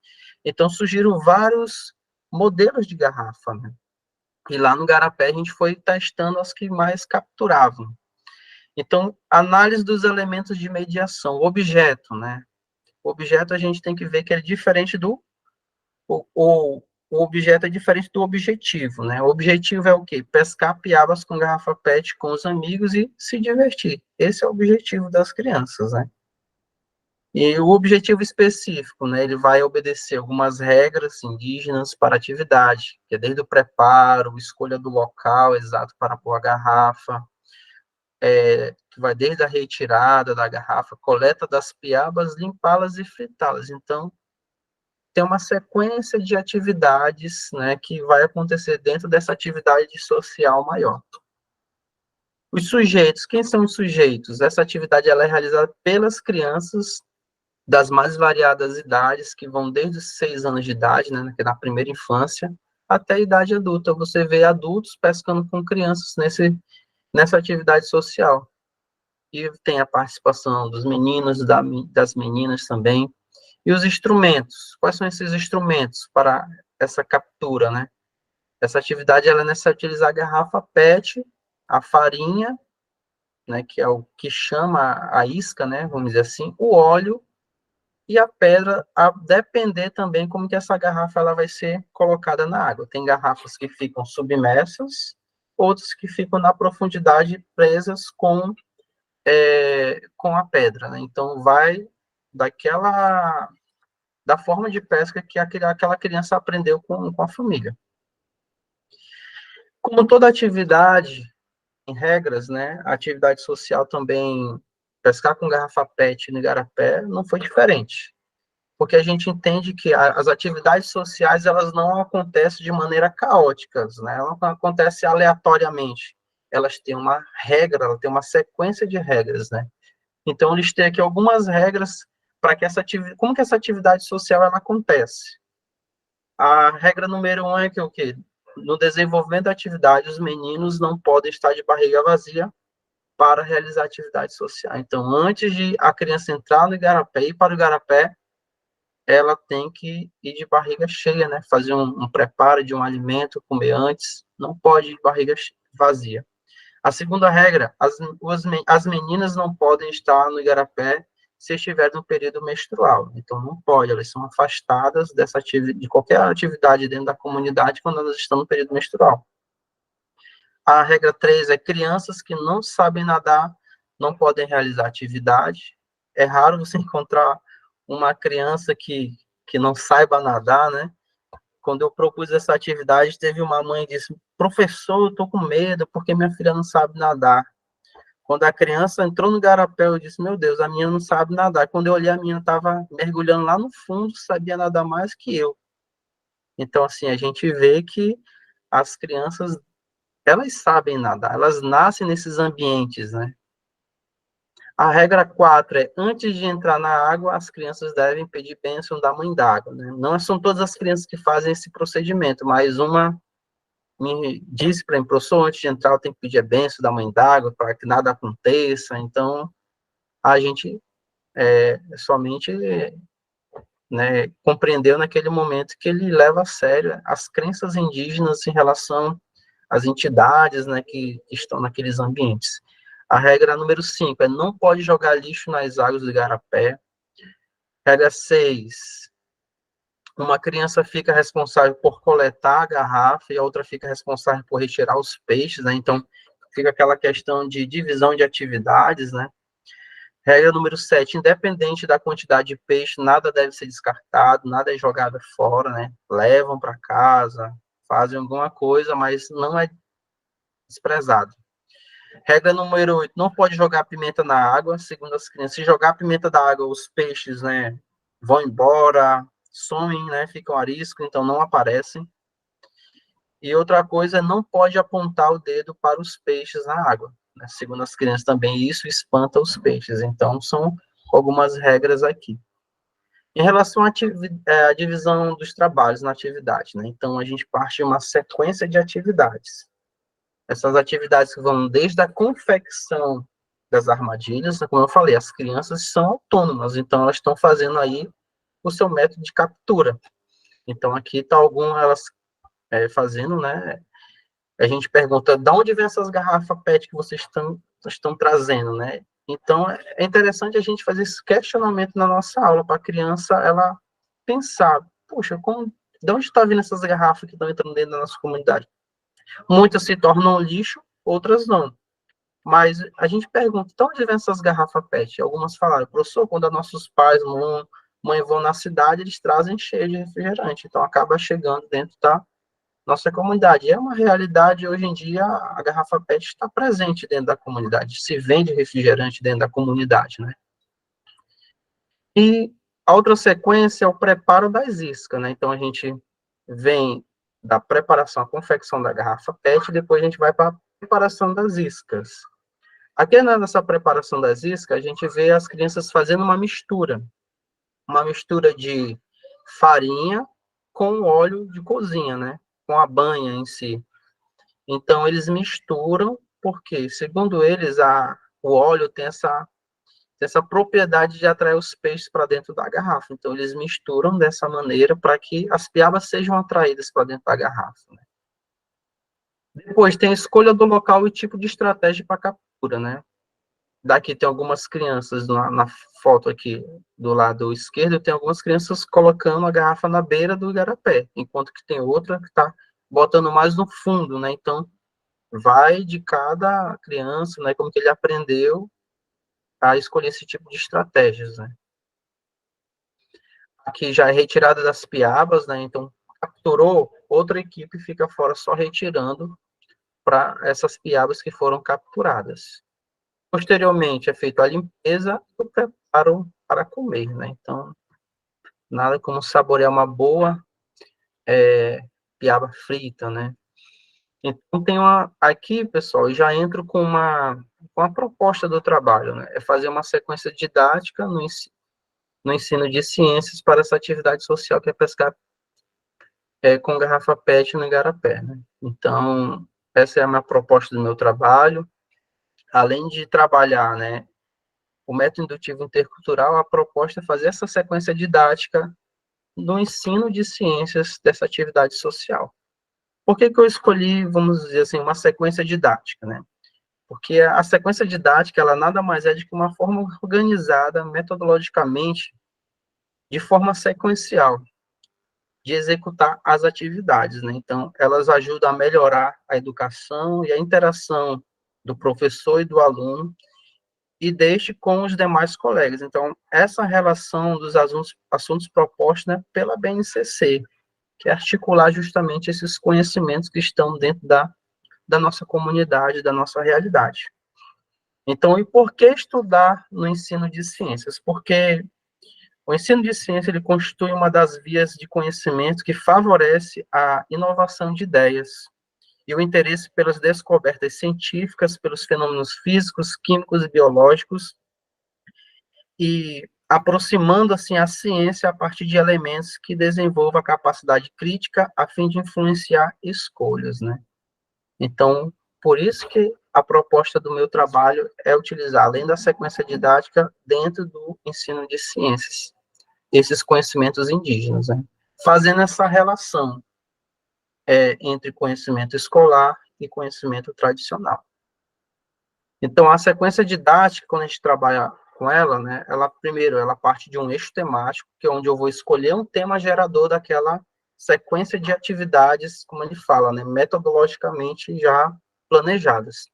Então, surgiram vários modelos de garrafa, né? E lá no Garapé a gente foi testando as que mais capturavam. Então, análise dos elementos de mediação, o objeto, né? O objeto a gente tem que ver que ele é diferente do... O objeto é diferente do objetivo, né? O objetivo é o quê? Pescar piabas com garrafa PET com os amigos e se divertir. Esse é o objetivo das crianças, né? E o objetivo específico, né? Ele vai obedecer algumas regras indígenas para a atividade, que é desde o preparo, escolha do local exato para pôr a garrafa, que vai desde a retirada da garrafa, coleta das piabas, limpá-las e fritá-las. Então, tem uma sequência de atividades, né, que vai acontecer dentro dessa atividade social maior. Os sujeitos, quem são os sujeitos? Essa atividade ela é realizada pelas crianças das mais variadas idades, que vão desde os 6 anos de idade, né, que é na primeira infância, até a idade adulta. Você vê adultos pescando com crianças nessa atividade social. E tem a participação dos meninos, das meninas também. E os instrumentos? Quais são esses instrumentos para essa captura, né? Essa atividade ela é necessária utilizar a garrafa PET, a farinha, né, que é o que chama a isca, né, vamos dizer assim, o óleo e a pedra, a depender também como que essa garrafa ela vai ser colocada na água. Tem garrafas que ficam submersas, outras que ficam na profundidade presas com a pedra, né? Então vai da forma de pesca que aquela criança aprendeu com a família. Como toda atividade, em regras, né, a atividade social também, pescar com garrafa PET no igarapé não foi diferente, porque a gente entende que as atividades sociais, elas não acontecem de maneira caótica, né, elas não acontecem aleatoriamente, elas têm uma regra, elas têm uma sequência de regras, né, então eles têm aqui algumas regras para que como que essa atividade social ela acontece. A regra número 1 é que o quê? No desenvolvimento da atividade, os meninos não podem estar de barriga vazia para realizar atividade social. Então, antes de a criança entrar no igarapé, ir para o igarapé, ela tem que ir de barriga cheia, né? Fazer um preparo de um alimento, comer antes, não pode ir de barriga vazia. A segunda regra, as meninas não podem estar no igarapé se estiver no período menstrual. Então, não pode, elas são afastadas de qualquer atividade dentro da comunidade quando elas estão no período menstrual. A regra 3 é crianças que não sabem nadar não podem realizar atividade. É raro você encontrar uma criança que não saiba nadar, né? Quando eu propus essa atividade, teve uma mãe que disse, professor, eu estou com medo porque minha filha não sabe nadar. Quando a criança entrou no igarapé, eu disse, meu Deus, a minha não sabe nadar. Quando eu olhei, a minha estava mergulhando lá no fundo, sabia nadar mais que eu. Então, assim, a gente vê que as crianças, elas sabem nadar, elas nascem nesses ambientes, né? A regra 4 é, antes de entrar na água, as crianças devem pedir bênção da mãe d'água, né? Não são todas as crianças que fazem esse procedimento, mas uma me disse para mim, professor, antes de entrar eu tenho que pedir a bênção da mãe d'água para que nada aconteça. Então, a gente somente compreendeu naquele momento que ele leva a sério as crenças indígenas em relação às entidades, né, que estão naqueles ambientes. A regra número 5 é não pode jogar lixo nas águas do igarapé. Regra 6, uma criança fica responsável por coletar a garrafa e a outra fica responsável por retirar os peixes, né? Então, fica aquela questão de divisão de atividades, né? Regra número 7, independente da quantidade de peixe, nada deve ser descartado, nada é jogado fora, né? Levam para casa, fazem alguma coisa, mas não é desprezado. Regra número 8, não pode jogar pimenta na água, segundo as crianças. Se jogar pimenta da água, os peixes, né, vão embora, somem, né, ficam a risco, então não aparecem. E outra coisa, não pode apontar o dedo para os peixes na água, né, segundo as crianças também, isso espanta os peixes. Então, são algumas regras aqui. Em relação à divisão dos trabalhos na atividade, né, então a gente parte de uma sequência de atividades. Essas atividades que vão desde a confecção das armadilhas, como eu falei, as crianças são autônomas, então elas estão fazendo aí o seu método de captura. Então aqui está elas fazendo, né? A gente pergunta, de onde vem essas garrafas PET que vocês estão trazendo, né? Então, é interessante a gente fazer esse questionamento na nossa aula, para a criança, ela pensar, puxa, de onde está vindo essas garrafas que estão entrando dentro da nossa comunidade? Muitas se tornam lixo, outras não. Mas a gente pergunta, de onde vem essas garrafas PET? Algumas falaram, professor, quando nossos pais, mãe vão na cidade, eles trazem cheio de refrigerante. Então, acaba chegando dentro da nossa comunidade. E é uma realidade, hoje em dia, a garrafa PET está presente dentro da comunidade. Se vende refrigerante dentro da comunidade, né? E a outra sequência é o preparo das iscas, né? Então, a gente vem da preparação, a confecção da garrafa PET, e depois a gente vai para a preparação das iscas. Aqui nessa preparação das iscas, a gente vê as crianças fazendo uma mistura de farinha com óleo de cozinha, né? Com a banha em si. Então, eles misturam, porque, segundo eles, o óleo tem essa propriedade de atrair os peixes para dentro da garrafa. Então, eles misturam dessa maneira para que as piabas sejam atraídas para dentro da garrafa. Né? Depois, tem a escolha do local e tipo de estratégia para captura, né? Daqui tem algumas crianças, na foto aqui do lado esquerdo, tem algumas crianças colocando a garrafa na beira do igarapé, enquanto que tem outra que está botando mais no fundo, né? Então, vai de cada criança, né? Como que ele aprendeu a escolher esse tipo de estratégias, né? Aqui já é retirada das piabas, né? Então, capturou, outra equipe fica fora só retirando para essas piabas que foram capturadas. Posteriormente, é feita a limpeza e o preparo para comer, né? Então, nada como saborear uma boa piaba frita, né? Então, aqui, pessoal, eu já entro com uma proposta do trabalho, né? É fazer uma sequência didática no ensino de ciências para essa atividade social que é pescar com garrafa PET no igarapé, né? Então, essa é a minha proposta do meu trabalho. Além de trabalhar, né, o método indutivo intercultural, a proposta é fazer essa sequência didática no ensino de ciências dessa atividade social. Por que eu escolhi, vamos dizer assim, uma sequência didática, né? Porque a sequência didática, ela nada mais é do que uma forma organizada, metodologicamente, de forma sequencial, de executar as atividades, né? Então, elas ajudam a melhorar a educação e a interação do professor e do aluno, e deixe com os demais colegas. Então, essa relação dos assuntos propostos, né, pela BNCC, que é articular justamente esses conhecimentos que estão dentro da nossa comunidade, da nossa realidade. Então, e por que estudar no ensino de ciências? Porque o ensino de ciência ele constitui uma das vias de conhecimento que favorece a inovação de ideias e o interesse pelas descobertas científicas, pelos fenômenos físicos, químicos e biológicos, e aproximando assim a ciência a partir de elementos que desenvolvam a capacidade crítica a fim de influenciar escolhas, né? Então, por isso que a proposta do meu trabalho é utilizar, além da sequência didática, dentro do ensino de ciências, esses conhecimentos indígenas, né? Fazendo essa relação entre conhecimento escolar e conhecimento tradicional. Então, a sequência didática, quando a gente trabalha com ela, né, primeiro, ela parte de um eixo temático, que é onde eu vou escolher um tema gerador daquela sequência de atividades, como ele fala, né, metodologicamente já planejadas.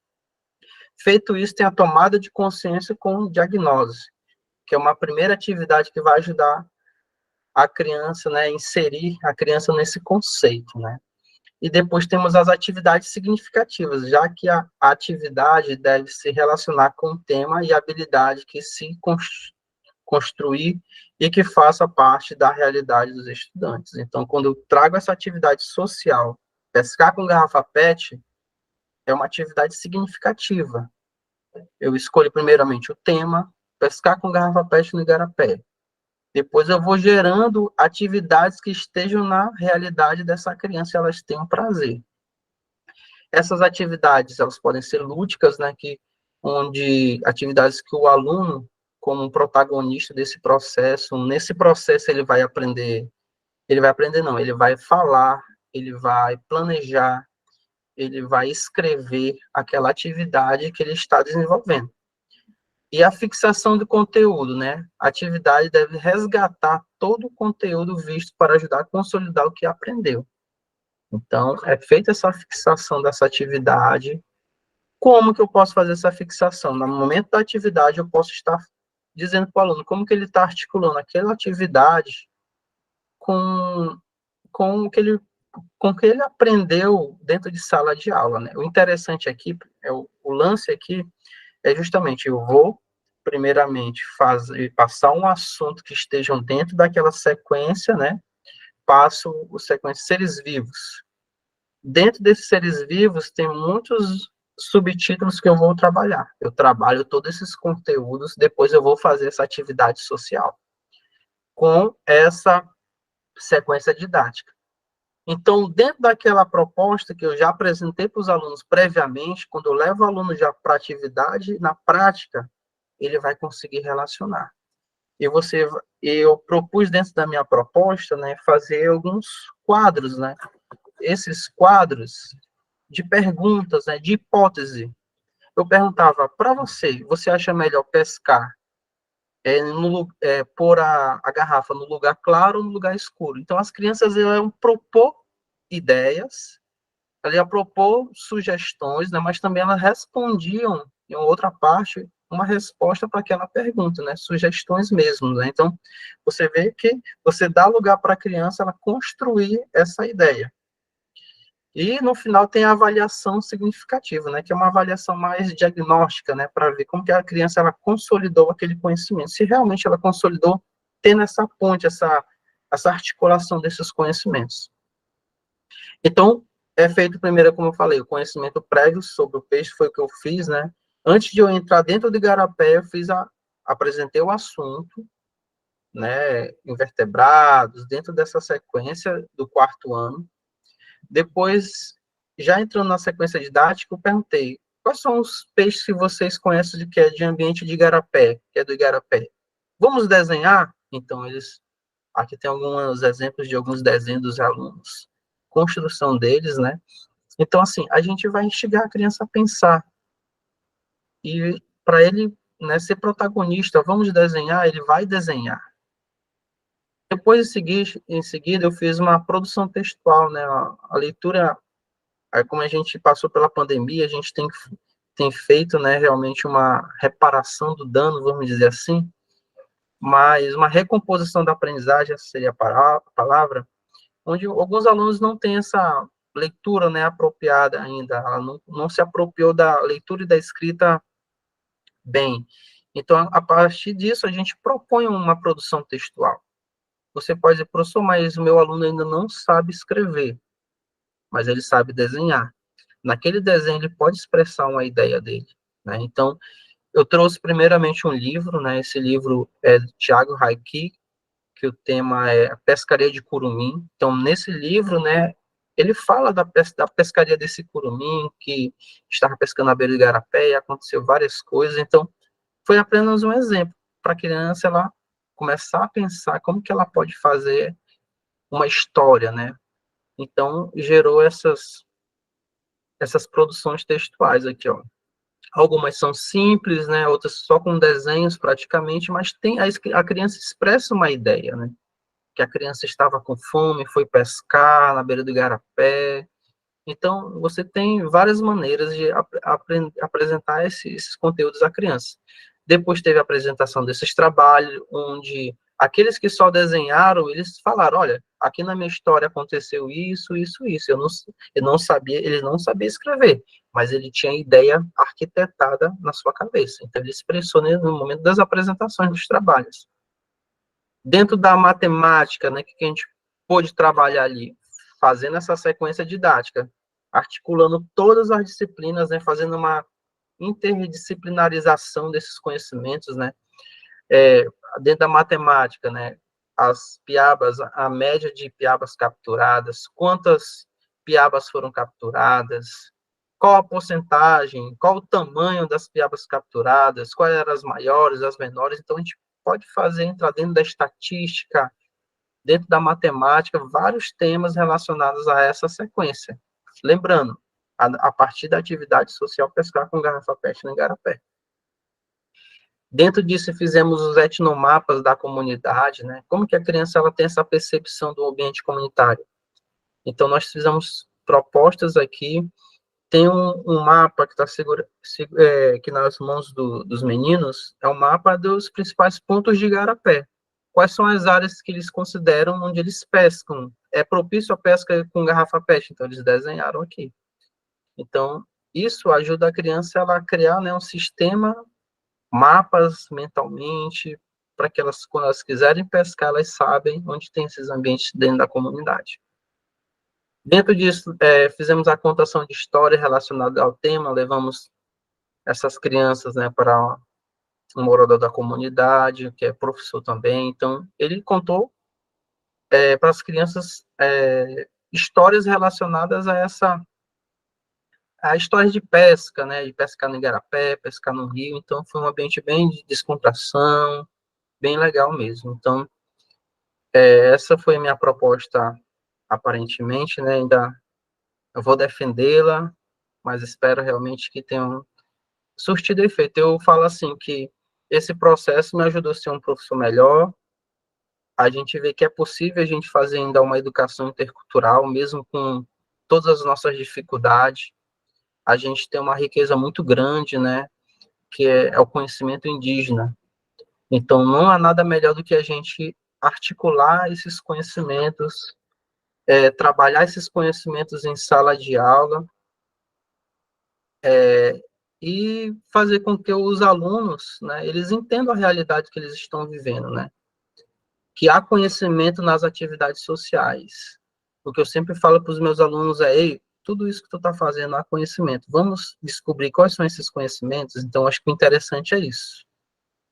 Feito isso, tem a tomada de consciência com diagnose, que é uma primeira atividade que vai ajudar a criança, né, inserir a criança nesse conceito, né. E depois temos as atividades significativas, já que a atividade deve se relacionar com o tema e a habilidade que se construir e que faça parte da realidade dos estudantes. Então, quando eu trago essa atividade social, pescar com garrafa PET, é uma atividade significativa. Eu escolho primeiramente o tema, pescar com garrafa PET no igarapé. Depois eu vou gerando atividades que estejam na realidade dessa criança e elas tenham prazer. Essas atividades, elas podem ser lúdicas, né, onde atividades que o aluno, como um protagonista desse processo, nesse processo ele vai aprender não, ele vai falar, ele vai planejar, ele vai escrever aquela atividade que ele está desenvolvendo. E a fixação do conteúdo, né? A atividade deve resgatar todo o conteúdo visto para ajudar a consolidar o que aprendeu. Então, é feita essa fixação dessa atividade. Como que eu posso fazer essa fixação? No momento da atividade, eu posso estar dizendo para o aluno como que ele está articulando aquela atividade com, com o que ele aprendeu dentro de sala de aula, né? O interessante aqui, o lance aqui, é justamente, eu vou, primeiramente, passar um assunto que estejam dentro daquela sequência, né? Passo o sequência seres vivos. Dentro desses seres vivos, tem muitos subtítulos que eu vou trabalhar. Eu trabalho todos esses conteúdos, depois eu vou fazer essa atividade social com essa sequência didática. Então, dentro daquela proposta que eu já apresentei para os alunos previamente, quando eu levo o aluno já para a atividade, na prática, ele vai conseguir relacionar. Eu propus dentro da minha proposta, né, fazer alguns quadros, né? Esses quadros de perguntas, né, de hipótese. Eu perguntava para você acha melhor pescar pôr a garrafa no lugar claro ou no lugar escuro? Então, as crianças iam propor ideias, elas iam propor sugestões, né, mas também elas respondiam, em outra parte, uma resposta para aquela pergunta, né, sugestões mesmo. Né? Então, você vê que você dá lugar para a criança ela construir essa ideia. E, no final, tem a avaliação significativa, né, que é uma avaliação mais diagnóstica, né, para ver como que a criança ela consolidou aquele conhecimento. Se realmente ela consolidou, tendo essa ponte, essa articulação desses conhecimentos. Então, é feito primeiro, como eu falei, o conhecimento prévio sobre o peixe, foi o que eu fiz, né. Antes de eu entrar dentro do igarapé, eu apresentei o assunto, né, invertebrados, dentro dessa sequência do 4º ano. Depois, já entrando na sequência didática, eu perguntei, quais são os peixes que vocês conhecem que é de ambiente de igarapé, que é do igarapé? Vamos desenhar? Então, aqui tem alguns exemplos de alguns desenhos dos alunos. Construção deles, né? Então, assim, a gente vai instigar a criança a pensar. E para ele, né, ser protagonista, vamos desenhar, ele vai desenhar. Depois, em seguida, eu fiz uma produção textual, né? A leitura. Aí, como a gente passou pela pandemia, a gente tem feito, né, realmente uma reparação do dano, vamos dizer assim, mas uma recomposição da aprendizagem, essa seria a palavra, onde alguns alunos não têm essa leitura, né, apropriada ainda, ela não se apropriou da leitura e da escrita bem. Então, a partir disso, a gente propõe uma produção textual. Você pode dizer, professor, mas o meu aluno ainda não sabe escrever, mas ele sabe desenhar. Naquele desenho, ele pode expressar uma ideia dele. Né? Então, eu trouxe primeiramente um livro, né? Esse livro é de Thiago Raiki, que o tema é a pescaria de curumim. Então, nesse livro, né, ele fala da pescaria desse curumim, que estava pescando à beira do igarapé, e aconteceu várias coisas. Então, foi apenas um exemplo para a criança ela começar a pensar como que ela pode fazer uma história, né? Então, gerou essas produções textuais aqui, ó. Algumas são simples, né? Outras só com desenhos praticamente, mas a criança expressa uma ideia, né? Que a criança estava com fome, foi pescar na beira do igarapé. Então, você tem várias maneiras de apresentar esses conteúdos à criança. Depois teve a apresentação desses trabalhos, onde aqueles que só desenharam, eles falaram, olha, aqui na minha história aconteceu isso, isso, isso. Ele não sabia escrever, mas ele tinha ideia arquitetada na sua cabeça. Então, ele expressou no momento das apresentações dos trabalhos. Dentro da matemática, né, que a gente pôde trabalhar ali, fazendo essa sequência didática, articulando todas as disciplinas, né, fazendo uma interdisciplinarização desses conhecimentos, né, dentro da matemática, né, as piabas, a média de piabas capturadas, quantas piabas foram capturadas, qual a porcentagem, qual o tamanho das piabas capturadas, quais eram as maiores, as menores. Então, a gente pode entrar dentro da estatística, dentro da matemática, vários temas relacionados a essa sequência. Lembrando, a partir da atividade social pescar com garrafa PET no igarapé. Dentro disso, fizemos os etnomapas da comunidade, né? Como que a criança ela tem essa percepção do ambiente comunitário. Então, nós fizemos propostas aqui. Tem um mapa que está aqui nas mãos dos meninos, é um mapa dos principais pontos de igarapé. Quais são as áreas que eles consideram onde eles pescam? É propício a pesca com garrafa PET, então eles desenharam aqui. Então, isso ajuda a criança ela a criar, né, um sistema, mapas mentalmente, para que elas, quando elas quiserem pescar, elas sabem onde tem esses ambientes dentro da comunidade. Dentro disso, fizemos a contação de história relacionada ao tema, levamos essas crianças, né, para um morador da comunidade, que é professor também. Então, ele contou para as crianças histórias relacionadas a histórias de pesca, né, de pescar no igarapé, pescar no rio. Então, foi um ambiente bem de descontração, bem legal mesmo. Então, essa foi a minha proposta, aparentemente, né, ainda eu vou defendê-la, mas espero realmente que tenha surtido efeito. Eu falo assim, que esse processo me ajudou a ser um professor melhor. A gente vê que é possível a gente fazer ainda uma educação intercultural, mesmo com todas as nossas dificuldades. A gente tem uma riqueza muito grande, né, que é o conhecimento indígena. Então, não há nada melhor do que a gente articular esses conhecimentos, trabalhar esses conhecimentos em sala de aula, e fazer com que os alunos, né, eles entendam a realidade que eles estão vivendo, né? Que há conhecimento nas atividades sociais. O que eu sempre falo para os meus alunos é, ei, tudo isso que tu está fazendo há conhecimento. Vamos descobrir quais são esses conhecimentos? Então, acho que o interessante é isso.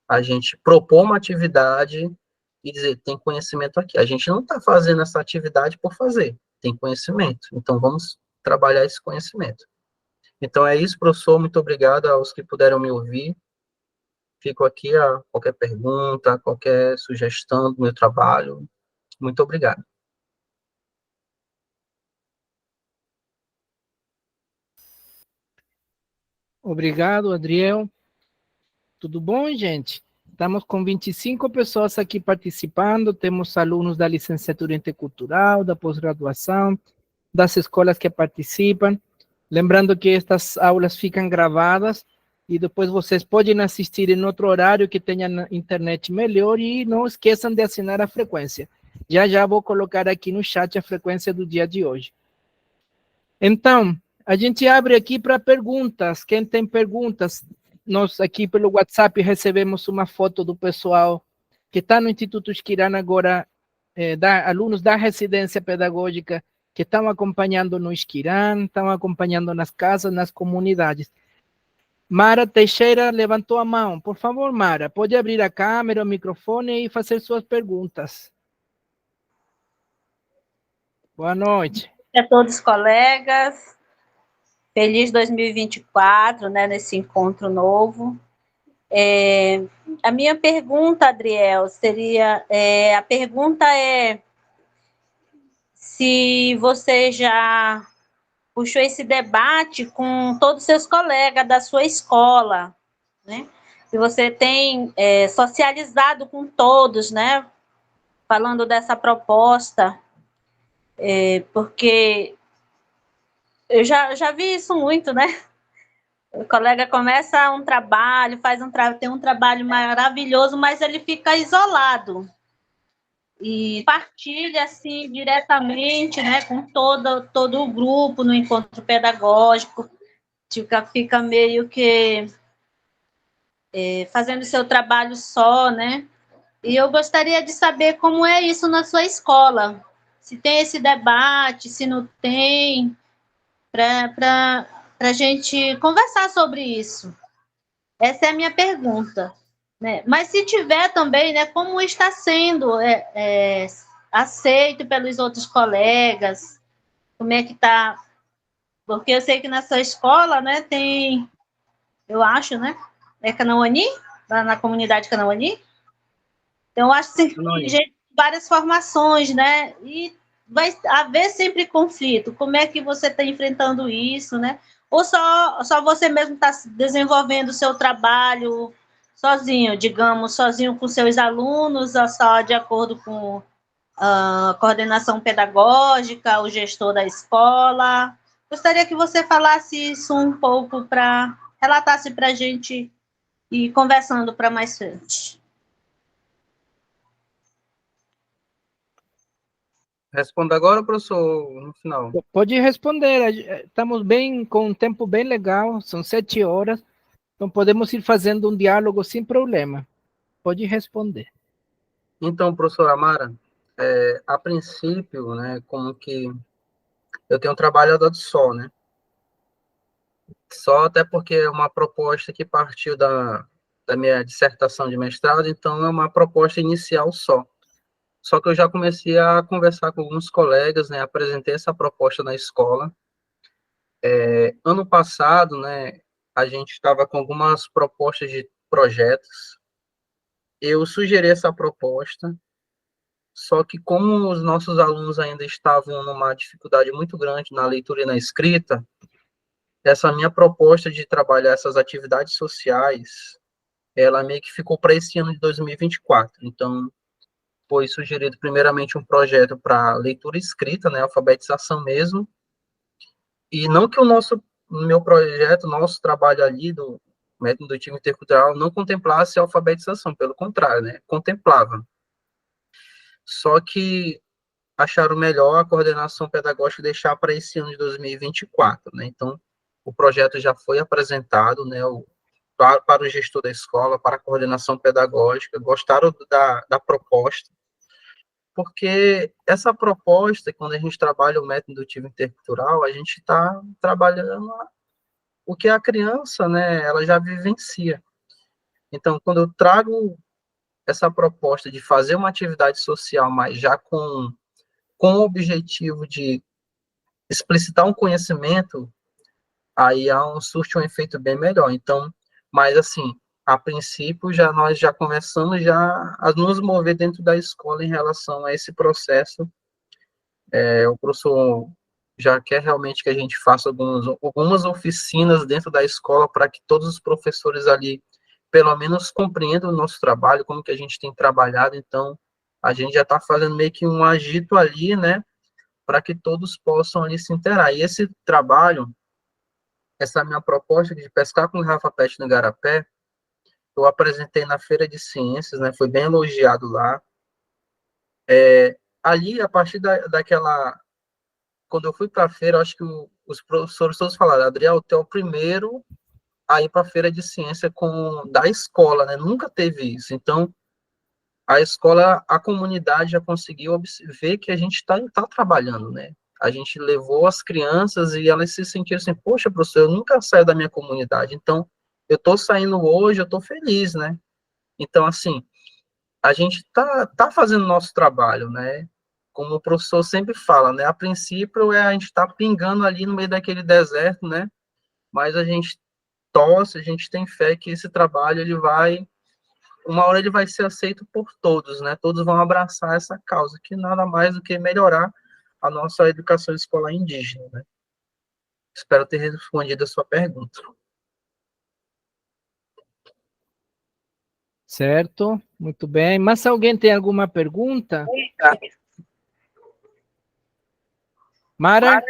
A gente propor uma atividade e dizer, tem conhecimento aqui. A gente não está fazendo essa atividade por fazer, tem conhecimento. Então, vamos trabalhar esse conhecimento. Então, é isso, professor. Muito obrigado aos que puderam me ouvir. Fico aqui a qualquer pergunta, qualquer sugestão do meu trabalho. Muito obrigado. Obrigado, Adriel. Tudo bom, gente? Estamos com 25 pessoas aqui participando, temos alunos da licenciatura intercultural, da pós-graduação, das escolas que participam. Lembrando que estas aulas ficam gravadas e depois vocês podem assistir em outro horário que tenha na internet melhor e não esqueçam de assinar a frequência. Já vou colocar aqui no chat a frequência do dia de hoje. Então, a gente abre aqui para perguntas. Quem tem perguntas? Nós aqui pelo WhatsApp recebemos uma foto do pessoal que está no Instituto Esquirana agora, alunos da residência pedagógica que estão acompanhando no Esquirana, estão acompanhando nas casas, nas comunidades. Mara Teixeira levantou a mão. Por favor, Mara, pode abrir a câmera, o microfone e fazer suas perguntas. Boa noite. A todos os colegas. Feliz 2024, né, nesse encontro novo. A minha pergunta, Adriel, seria, a pergunta é se você já puxou esse debate com todos os seus colegas da sua escola, né? Se você tem socializado com todos, né? Falando dessa proposta, porque eu já vi isso muito, né? O colega começa um trabalho, tem um trabalho maravilhoso, mas ele fica isolado. E partilha, assim, diretamente, né, com todo o grupo no encontro pedagógico. Fica meio que fazendo seu trabalho só, né? E eu gostaria de saber como é isso na sua escola. Se tem esse debate, se não tem, para a gente conversar sobre isso. Essa é a minha pergunta. Né? Mas se tiver também, né, como está sendo aceito pelos outros colegas, como é que está? Porque eu sei que na sua escola, né, tem, eu acho, né, é Canauani, lá na comunidade Canauani. Então, eu acho que tem gente, várias formações, né, e vai haver sempre conflito. Como é que você está enfrentando isso, né? Ou só você mesmo está desenvolvendo o seu trabalho sozinho, digamos, sozinho com seus alunos, ou só de acordo com a coordenação pedagógica, o gestor da escola? Gostaria que você falasse isso um pouco, relatasse para a gente e conversando para mais frente. Responda agora, professor, no final. Pode responder, estamos bem, com um tempo bem legal, são 7 horas, então podemos ir fazendo um diálogo sem problema. Pode responder. Então, professora Amara, a princípio, né, como que eu tenho trabalhado só, né? Só até porque é uma proposta que partiu da minha dissertação de mestrado, então é uma proposta inicial só. Só que eu já comecei a conversar com alguns colegas, né, apresentei essa proposta na escola. Ano passado, né, a gente estava com algumas propostas de projetos. Eu sugeri essa proposta, só que como os nossos alunos ainda estavam numa dificuldade muito grande na leitura e na escrita, essa minha proposta de trabalhar essas atividades sociais, ela meio que ficou para esse ano de 2024. Então, foi sugerido primeiramente um projeto para leitura e escrita, né, alfabetização mesmo, e não que meu projeto, nosso trabalho ali do método indutivo intercultural não contemplasse a alfabetização, pelo contrário, né, contemplava. Só que acharam melhor a coordenação pedagógica deixar para esse ano de 2024, né, então o projeto já foi apresentado, né, para o gestor da escola, para a coordenação pedagógica, gostaram da proposta, porque essa proposta, quando a gente trabalha o método indutivo intercultural, a gente está trabalhando o que a criança, né, ela já vivencia. Então, quando eu trago essa proposta de fazer uma atividade social, mas já com o objetivo de explicitar um conhecimento, aí surte um efeito bem melhor. Então, mas assim, a princípio, nós já começamos a nos mover dentro da escola em relação a esse processo. O professor já quer realmente que a gente faça algumas oficinas dentro da escola para que todos os professores ali, pelo menos, compreendam o nosso trabalho, como que a gente tem trabalhado. Então, a gente já está fazendo meio que um agito ali, né, para que todos possam ali se inteirar. E esse trabalho, essa minha proposta de pescar com garrafa PET no Igarapé, eu apresentei na Feira de Ciências, né, foi bem elogiado lá. Ali, a partir daquela... Quando eu fui para a feira, eu acho que os professores todos falaram, Adriel, tu é o primeiro a ir para a Feira de Ciência da escola, né? Nunca teve isso. Então, a escola, a comunidade já conseguiu ver que a gente tá trabalhando, né? A gente levou as crianças e elas se sentiram assim, poxa, professor, eu nunca saio da minha comunidade, então eu estou saindo hoje, eu estou feliz, né? Então, assim, a gente tá fazendo o nosso trabalho, né? Como o professor sempre fala, né? A princípio, a gente está pingando ali no meio daquele deserto, né? Mas a gente torce, a gente tem fé que esse trabalho, uma hora ele vai ser aceito por todos, né? Todos vão abraçar essa causa, que nada mais do que melhorar a nossa educação escolar indígena, né? Espero ter respondido a sua pergunta. Certo, muito bem. Mas alguém tem alguma pergunta? Mara?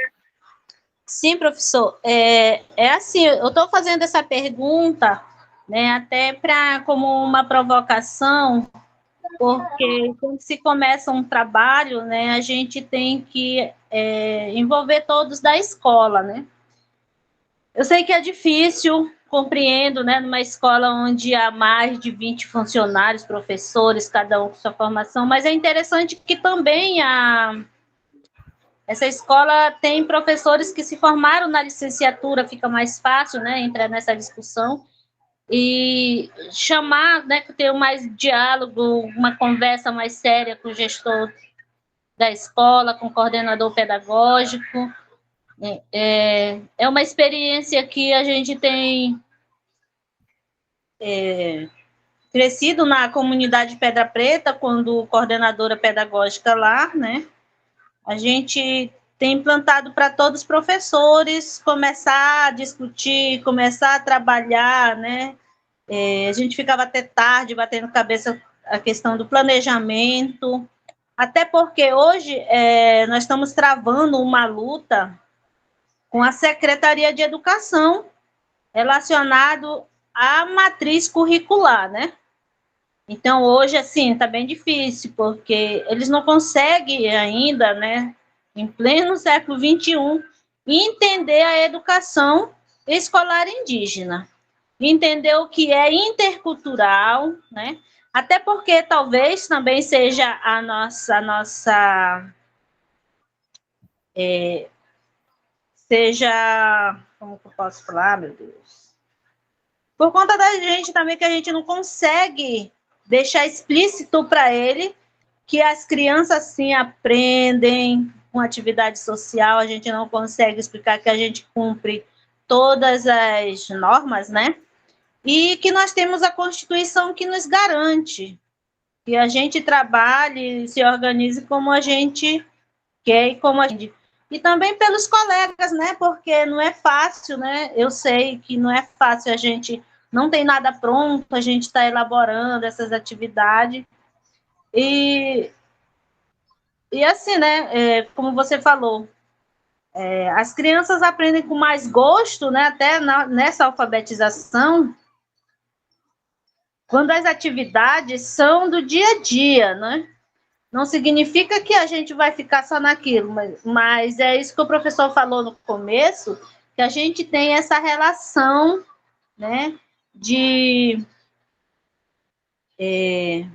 Sim, professor. É assim, eu estou fazendo essa pergunta, né, até como uma provocação, porque quando se começa um trabalho, né, a gente tem que envolver todos da escola, né? Eu sei que é difícil, compreendo, né, numa escola onde há mais de 20 funcionários, professores, cada um com sua formação, mas é interessante que também essa escola tem professores que se formaram na licenciatura, fica mais fácil, né, entrar nessa discussão e chamar, né, ter mais diálogo, uma conversa mais séria com o gestor da escola, com o coordenador pedagógico. É uma experiência que a gente tem crescido na comunidade Pedra Preta, quando coordenadora pedagógica lá, né, a gente tem implantado para todos os professores começar a discutir, começar a trabalhar, né, A gente ficava até tarde batendo cabeça a questão do planejamento, até porque hoje nós estamos travando uma luta com a Secretaria de Educação relacionado à matriz curricular, né? Então, hoje, assim, está bem difícil, porque eles não conseguem ainda, né, em pleno século XXI, entender a educação escolar indígena, entender o que é intercultural, né? Até porque talvez também seja a nossa seja, como que eu posso falar, meu Deus? Por conta da gente também, que a gente não consegue deixar explícito para ele que as crianças, sim, aprendem com atividade social, a gente não consegue explicar que a gente cumpre todas as normas, né? E que nós temos a Constituição que nos garante que a gente trabalhe e se organize como a gente quer e como a gente... E também pelos colegas, né? Porque não é fácil, né? Eu sei que não é fácil, a gente não tem nada pronto, a gente está elaborando essas atividades. E assim, né? Como você falou, as crianças aprendem com mais gosto, né? Até nessa alfabetização, quando as atividades são do dia a dia, né? Não significa que a gente vai ficar só naquilo, mas é isso que o professor falou no começo, que a gente tem essa relação, né, de... que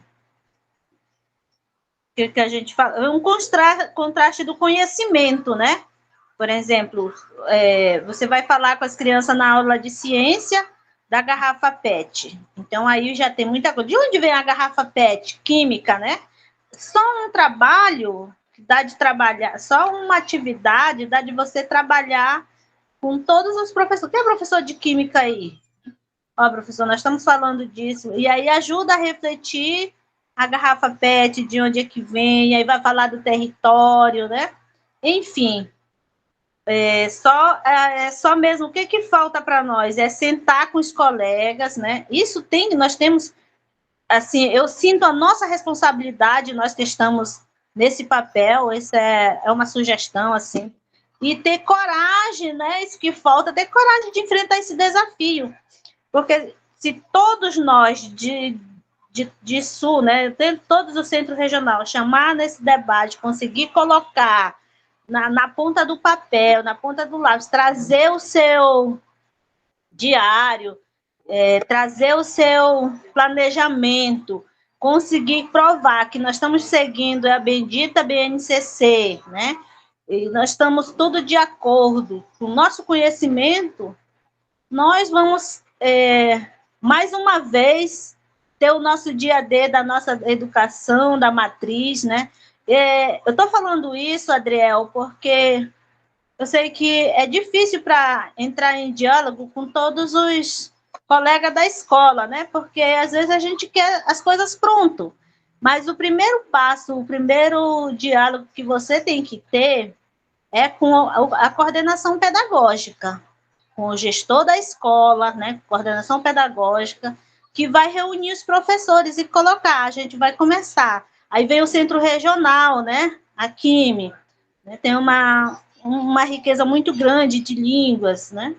a gente fala, um contraste do conhecimento, né? Por exemplo, você vai falar com as crianças na aula de ciência da garrafa PET. Então, aí já tem muita coisa. De onde vem a garrafa PET? Química, né? Só um trabalho que dá de trabalhar, só uma atividade dá de você trabalhar com todos os professores. Tem professor de química aí? Ó, professor, nós estamos falando disso. E aí ajuda a refletir a garrafa PET, de onde é que vem, aí vai falar do território, né? Enfim, só mesmo o que falta para nós é sentar com os colegas, né? Nós temos, assim, eu sinto a nossa responsabilidade, nós que estamos nesse papel, isso é uma sugestão, assim, e ter coragem, né? Isso que falta, ter coragem de enfrentar esse desafio, porque se todos nós de Sul, né, todos os centros regionais, chamar nesse debate, conseguir colocar na ponta do papel, na ponta do lápis, trazer o seu diário, trazer o seu planejamento, conseguir provar que nós estamos seguindo a bendita BNCC, né? E nós estamos tudo de acordo com o nosso conhecimento, nós vamos, mais uma vez, ter o nosso dia a dia da nossa educação, da matriz, né? Eu estou falando isso, Adriel, porque eu sei que é difícil para entrar em diálogo com todos os colegas da escola, né? Porque às vezes a gente quer as coisas pronto, mas o primeiro passo, o primeiro diálogo que você tem que ter é com a coordenação pedagógica, com o gestor da escola, né? Coordenação pedagógica, que vai reunir os professores e colocar, a gente vai começar. Aí vem o centro regional, né? A QIME, né? Tem uma riqueza muito grande de línguas, né?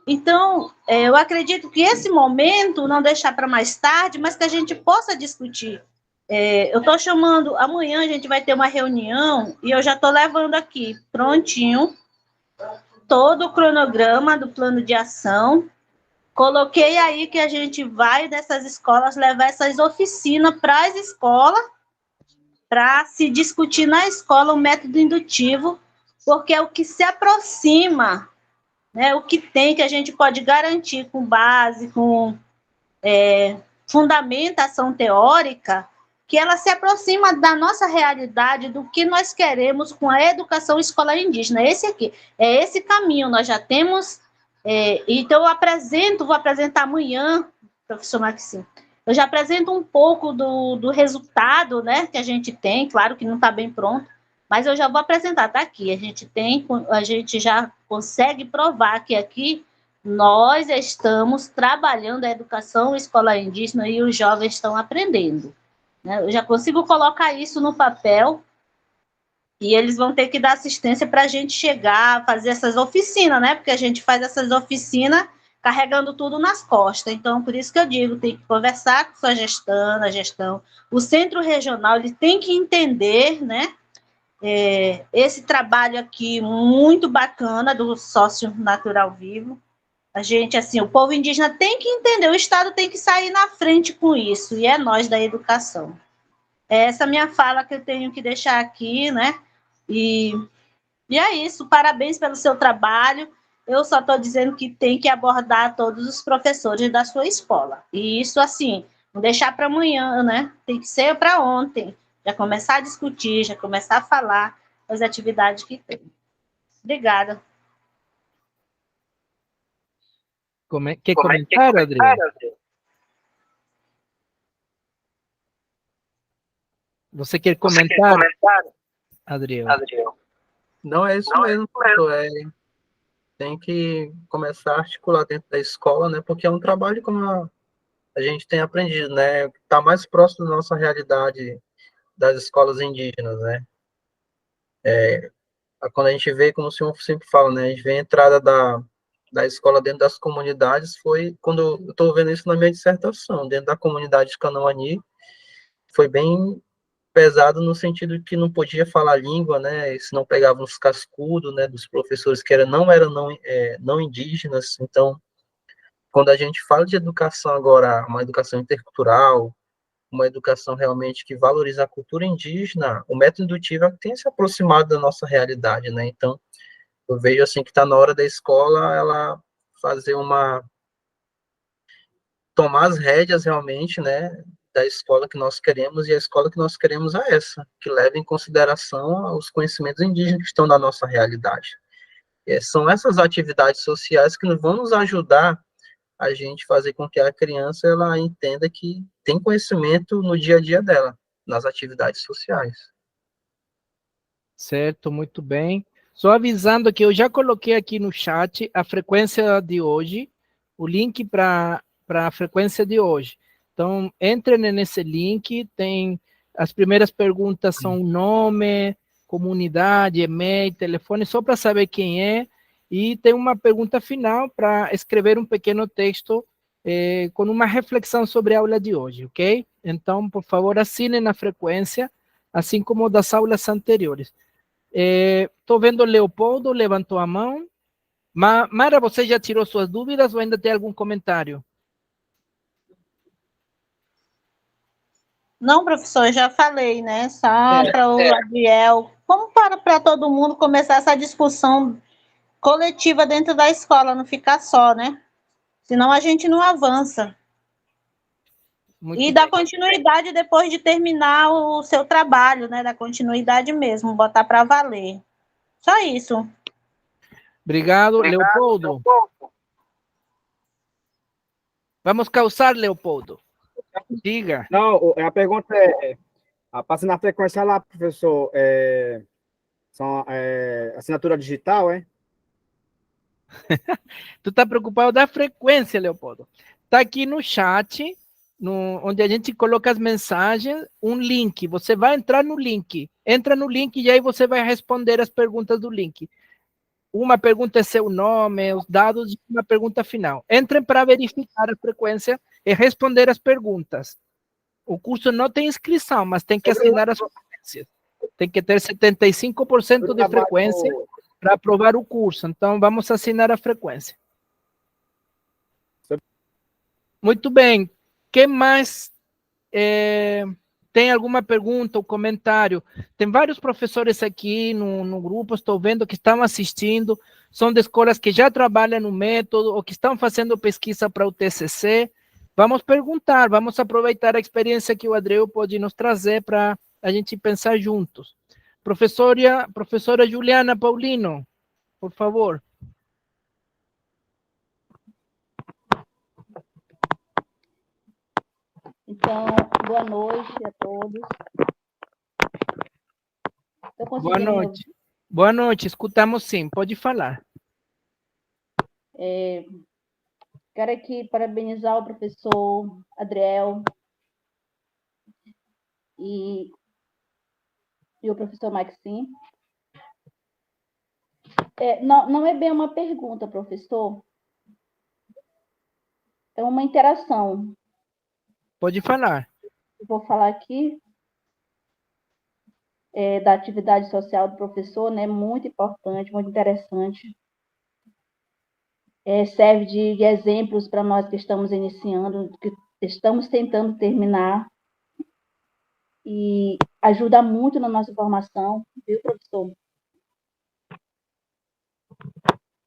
Então, eu acredito que esse momento, não deixar para mais tarde, mas que a gente possa discutir. Eu estou chamando, amanhã a gente vai ter uma reunião, e eu já estou levando aqui, prontinho, todo o cronograma do plano de ação. Coloquei aí que a gente vai nessas escolas levar essas oficinas para as escolas, para se discutir na escola o método indutivo, porque é o que se aproxima, né, o que tem, que a gente pode garantir com base, com fundamentação teórica, que ela se aproxima da nossa realidade, do que nós queremos com a educação escolar indígena. Esse aqui, é esse caminho, nós já temos... então, vou apresentar amanhã, professor Maxim, eu já apresento um pouco do resultado, né, que a gente tem, claro que não está bem pronto, mas eu já vou apresentar, está aqui, a gente já consegue provar que aqui Nós estamos trabalhando a educação escolar indígena e os jovens estão aprendendo, né? Eu já consigo colocar isso no papel e eles vão ter que dar assistência para a gente chegar, fazer essas oficinas, né? Porque a gente faz essas oficinas carregando tudo nas costas. Então, por isso que eu digo, tem que conversar com a gestão. O centro regional, ele tem que entender, né? Esse trabalho aqui muito bacana do sócio natural vivo. A gente, assim, o povo indígena tem que entender, o Estado tem que sair na frente com isso, e é nós da educação. É essa minha fala que eu tenho que deixar aqui, né? E é isso, parabéns pelo seu trabalho. Eu só estou dizendo que tem que abordar todos os professores da sua escola. E isso, assim, não deixar para amanhã, né? Tem que ser para ontem. Já começar a discutir, já começar a falar das atividades que tem. Obrigada. Quer comentar, Adriel? Você quer comentar, Adriel? Não, é isso mesmo, professor. Tem que começar a articular dentro da escola, né? Porque é um trabalho como a gente tem aprendido, né? Está mais próximo da nossa realidade das escolas indígenas, né? Quando a gente vê, como o senhor sempre fala, né? A gente vê a entrada da escola dentro das comunidades, foi quando eu estou vendo isso na minha dissertação, dentro da comunidade de Kanauani, foi bem pesado no sentido de que não podia falar a língua, né? Se não pegavam os cascudos, né? Dos professores que não indígenas. Então, quando a gente fala de educação agora, uma educação intercultural, uma educação realmente que valoriza a cultura indígena, o método indutivo tem se aproximado da nossa realidade, né? Então, eu vejo assim que está na hora da escola ela fazer tomar as rédeas realmente, né, da escola que nós queremos, e a escola que nós queremos é essa, que leva em consideração os conhecimentos indígenas que estão na nossa realidade. São essas atividades sociais que vão nos ajudar a gente fazer com que a criança ela entenda que tem conhecimento no dia a dia dela, nas atividades sociais. Certo, muito bem. Só avisando que eu já coloquei aqui no chat a frequência de hoje, o link para a frequência de hoje. Então, entrem nesse link, tem as primeiras perguntas são nome, comunidade, e-mail, telefone, só para saber quem é, e tem uma pergunta final para escrever um pequeno texto com uma reflexão sobre a aula de hoje, ok? Então, por favor, assinem na frequência, assim como das aulas anteriores. Estou vendo o Leopoldo, levantou a mão. Mara, você já tirou suas dúvidas ou ainda tem algum comentário? Não, professor, eu já falei, né? Só para o Adriel. Como para todo mundo começar essa discussão coletiva dentro da escola, não ficar só, né? Senão a gente não avança. E dar continuidade depois de terminar o seu trabalho, né? Da continuidade mesmo, botar para valer. Só isso. Obrigado, Leopoldo. Vamos causar, Leopoldo. Diga. Não, a pergunta passando na frequência lá, professor, são assinatura digital, é? Tu tá preocupado da frequência, Leopoldo. Tá aqui no chat, onde a gente coloca as mensagens, um link. Você vai entrar no link. Entra no link e aí você vai responder as perguntas do link. Uma pergunta é seu nome, os dados e uma pergunta final. Entrem para verificar a frequência e responder as perguntas. O curso não tem inscrição, mas tem que assinar as frequências. Tem que ter 75% de frequência para aprovar o curso. Então, vamos assinar a frequência. Muito bem. Quem mais tem alguma pergunta ou comentário? Tem vários professores aqui no grupo, estou vendo que estão assistindo, são de escolas que já trabalham no método ou que estão fazendo pesquisa para o TCC. Vamos perguntar, vamos aproveitar a experiência que o Adriel pode nos trazer para a gente pensar juntos. Professora Juliana Paulino, por favor. Então, boa noite a todos. Boa noite. Boa noite, escutamos sim, pode falar. Quero aqui parabenizar o professor Adriel e o professor Maxim. Não é bem uma pergunta, professor. É uma interação. Pode falar. Eu vou falar aqui da atividade social do professor, né? Muito importante, muito interessante. Serve de exemplos para nós que estamos iniciando, que estamos tentando terminar, e ajuda muito na nossa formação, viu, professor?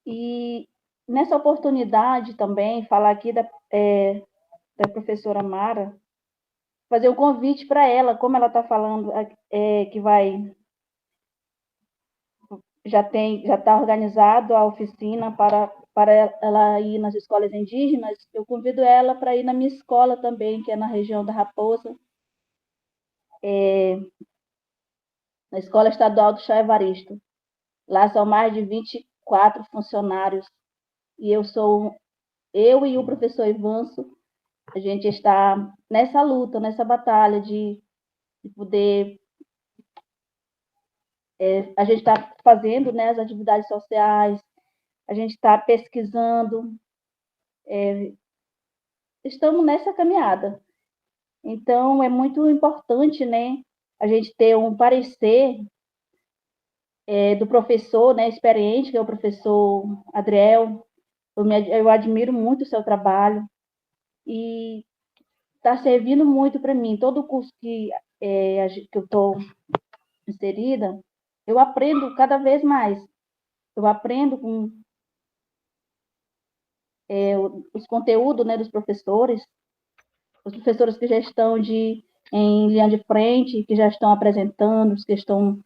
E nessa oportunidade também, falar aqui da professora Mara, fazer um convite para ela, como ela está falando que já está organizado a oficina para ela ir nas escolas indígenas. Eu convido ela para ir na minha escola também, que é na região da Raposa, na Escola Estadual do Chá Evaristo. Lá são mais de 24 funcionários, e eu e o professor Ivanço, a gente está nessa luta, nessa batalha de poder... a gente está fazendo, né, as atividades sociais, a gente está pesquisando, estamos nessa caminhada. Então, é muito importante, né, a gente ter um parecer do professor, né, experiente, que é o professor Adriel. Eu admiro muito o seu trabalho e está servindo muito para mim. Todo o curso que eu estou inserida, eu aprendo cada vez mais. Eu aprendo com os conteúdos, né, dos professores, os professores que já estão em linha de frente, que já estão apresentando, os que estão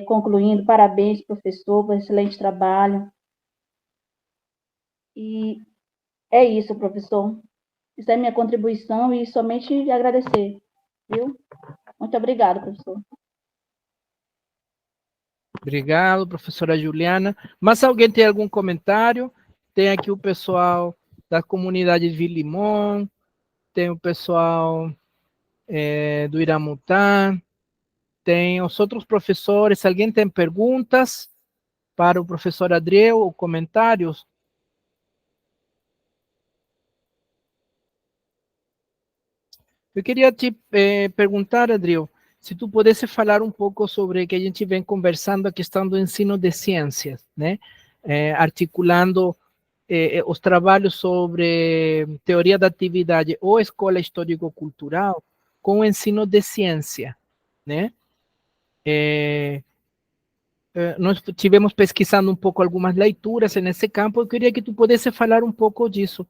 concluindo. Parabéns, professor, por excelente trabalho. E é isso, professor. Isso é minha contribuição e somente agradecer, viu? Muito obrigada, professor. Obrigado, professora Juliana. Mas alguém tem algum comentário? Tem aqui o pessoal da comunidade de Vilimão, tem o pessoal do Iramutã, tem os outros professores. Alguém tem perguntas para o professor Adriel ou comentários? Eu queria te perguntar, Adriel, se tu pudesse falar um pouco sobre que a gente vem conversando a questão do ensino de ciências, né? Articulando os trabalhos sobre teoria da atividade ou escola histórico-cultural com o ensino de ciência, né? Nós tivemos pesquisando um pouco algumas leituras nesse campo. Eu queria que tu pudesse falar um pouco disso,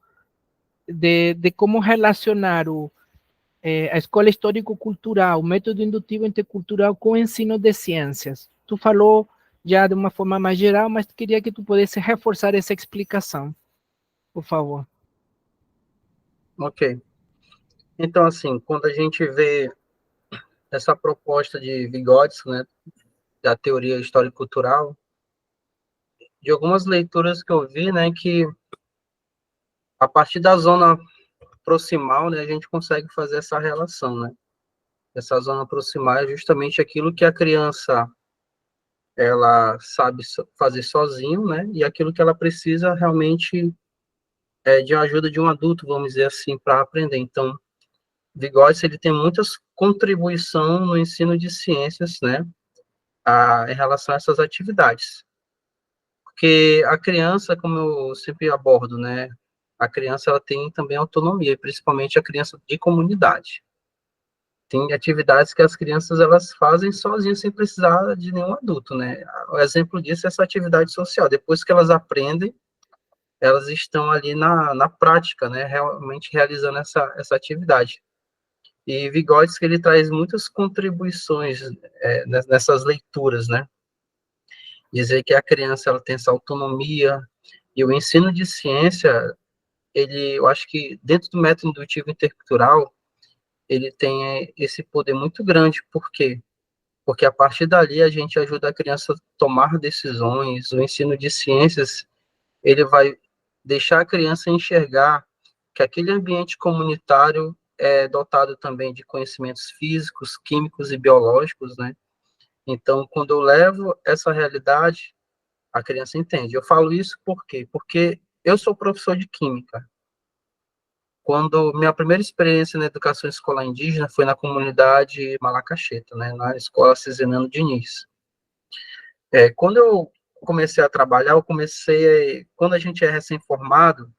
de como relacionar a escola histórico-cultural, o método indutivo intercultural com o ensino de ciências. Tu falou já de uma forma mais geral, mas queria que tu pudesse reforçar essa explicação, por favor. Ok. Então, assim, quando a gente vê essa proposta de Vygotsky, né, da teoria histórico-cultural, de algumas leituras que eu vi, né, que a partir da zona proximal, né, a gente consegue fazer essa relação, né? Essa zona proximal é justamente aquilo que a criança ela sabe fazer sozinho, né? E aquilo que ela precisa realmente de ajuda de um adulto, vamos dizer assim, para aprender. Então, Vygotsky, ele tem muitas contribuições no ensino de ciências, né? Em relação a essas atividades. Porque a criança, como eu sempre abordo, né? A criança, ela tem também autonomia, principalmente a criança de comunidade. Tem atividades que as crianças elas fazem sozinhas, sem precisar de nenhum adulto, né? O exemplo disso é essa atividade social. Depois que elas aprendem, elas estão ali na prática, né? Realmente realizando essa atividade. E Vygotsky, ele traz muitas contribuições nessas leituras, né? Dizer que a criança ela tem essa autonomia, e o ensino de ciência, eu acho que dentro do método indutivo intercultural, ele tem esse poder muito grande. Por quê? Porque a partir dali a gente ajuda a criança a tomar decisões. O ensino de ciências, ele vai deixar a criança enxergar que aquele ambiente comunitário é dotado também de conhecimentos físicos, químicos e biológicos, né? Então, quando eu levo essa realidade, a criança entende. Eu falo isso por quê? Porque eu sou professor de química. Quando minha primeira experiência na educação escolar indígena foi na comunidade Malacacheta, né, na escola Cizinano Diniz. Quando eu comecei a trabalhar, quando a gente é recém-formado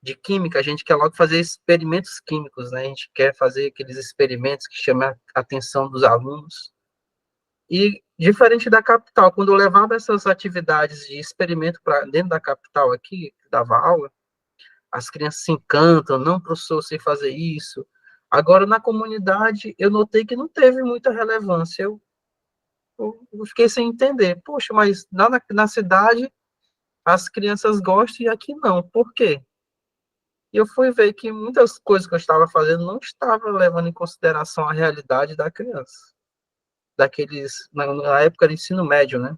de química, a gente quer logo fazer experimentos químicos, né, a gente quer fazer aqueles experimentos que chamam a atenção dos alunos. E, diferente da capital, quando eu levava essas atividades de experimento para dentro da capital aqui, que dava aula, as crianças se encantam, não, professor, eu sei fazer isso. Agora, na comunidade, eu notei que não teve muita relevância. Eu fiquei sem entender. Poxa, mas na cidade, as crianças gostam e aqui não. Por quê? E eu fui ver que muitas coisas que eu estava fazendo não estava levando em consideração a realidade da criança. Na época do ensino médio, né?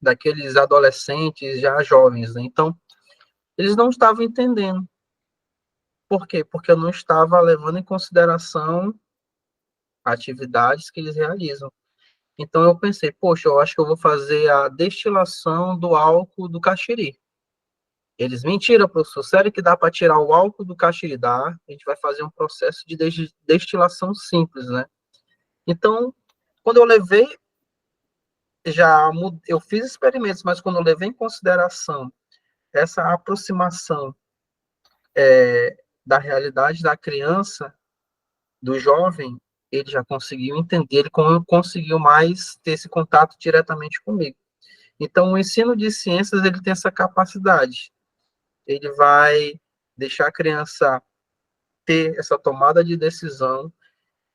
Daqueles adolescentes já jovens, né? Então, eles não estavam entendendo. Por quê? Porque eu não estava levando em consideração atividades que eles realizam. Então eu pensei, poxa, eu acho que eu vou fazer a destilação do álcool do caxiri. Eles, mentira, professor, sério que dá para tirar o álcool do caxiri? Dá, a gente vai fazer um processo de destilação simples, né? Então, quando eu levei, eu fiz experimentos, mas quando eu levei em consideração essa aproximação da realidade da criança, do jovem, ele já conseguiu entender, ele conseguiu mais ter esse contato diretamente comigo. Então, o ensino de ciências, ele tem essa capacidade. Ele vai deixar a criança ter essa tomada de decisão,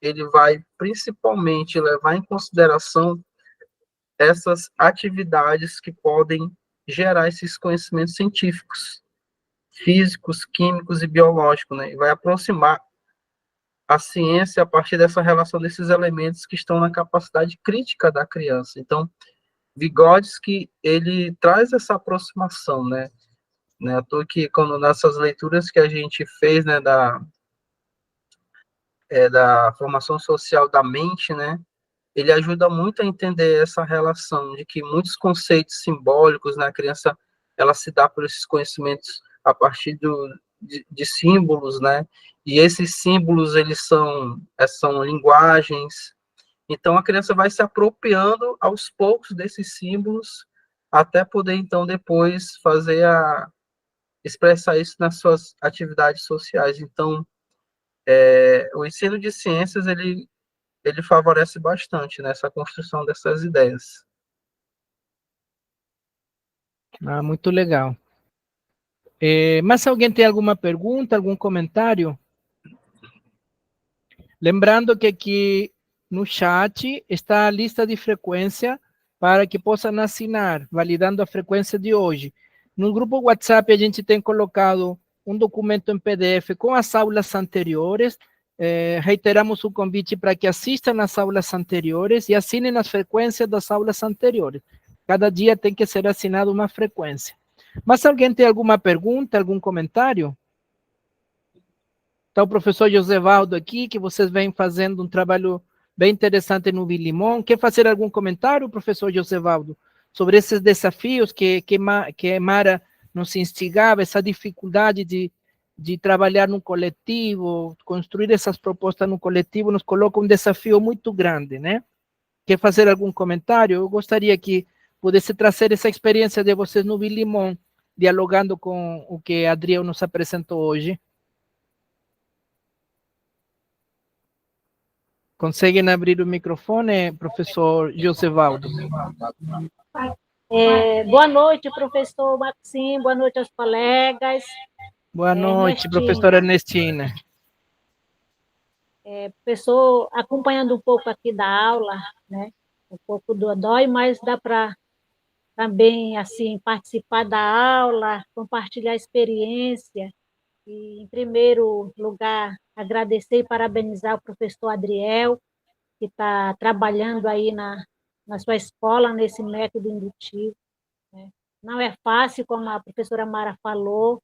ele vai principalmente levar em consideração essas atividades que podem gerar esses conhecimentos científicos, físicos, químicos e biológicos, né? E vai aproximar a ciência a partir dessa relação desses elementos que estão na capacidade crítica da criança. Então, Vygotsky, ele traz essa aproximação, né? Eu tô aqui, quando nessas leituras que a gente fez, né, da formação social da mente, né, ele ajuda muito a entender essa relação de que muitos conceitos simbólicos, né, a criança, ela se dá por esses conhecimentos a partir de símbolos, né, e esses símbolos, eles são linguagens. Então, a criança vai se apropriando aos poucos desses símbolos, até poder, então, depois expressar isso nas suas atividades sociais. Então, o ensino de ciências, ele favorece bastante nessa construção dessas ideias. Ah, muito legal. Mas alguém tem alguma pergunta, algum comentário? Lembrando que aqui no chat está a lista de frequência para que possam assinar, validando a frequência de hoje. No grupo WhatsApp, a gente tem colocado um documento em PDF com as aulas anteriores. Reiteramos o convite para que assistam às aulas anteriores e assinem as frequências das aulas anteriores. Cada dia tem que ser assinada uma frequência. Mas alguém tem alguma pergunta, algum comentário? Está o professor Josevaldo aqui, que vocês vêm fazendo um trabalho bem interessante no Vilimão. Quer fazer algum comentário, professor Josevaldo, sobre esses desafios que Mara nos instigava, essa dificuldade de trabalhar no coletivo, construir essas propostas no coletivo, nos coloca um desafio muito grande, né? Quer fazer algum comentário? Eu gostaria que pudesse trazer essa experiência de vocês no Vilimão, dialogando com o que Adriel nos apresentou hoje. Conseguem abrir o microfone, professor Josevaldo? Boa noite, professor Maxim, boa noite aos colegas. Boa noite, professora Ernestina. Professor, acompanhando um pouco aqui da aula, né? Um pouco dói, mas dá para também, assim, participar da aula, compartilhar a experiência. E, em primeiro lugar, agradecer e parabenizar o professor Adriel, que está trabalhando aí na sua escola, nesse método indutivo, né? Não é fácil, como a professora Mara falou,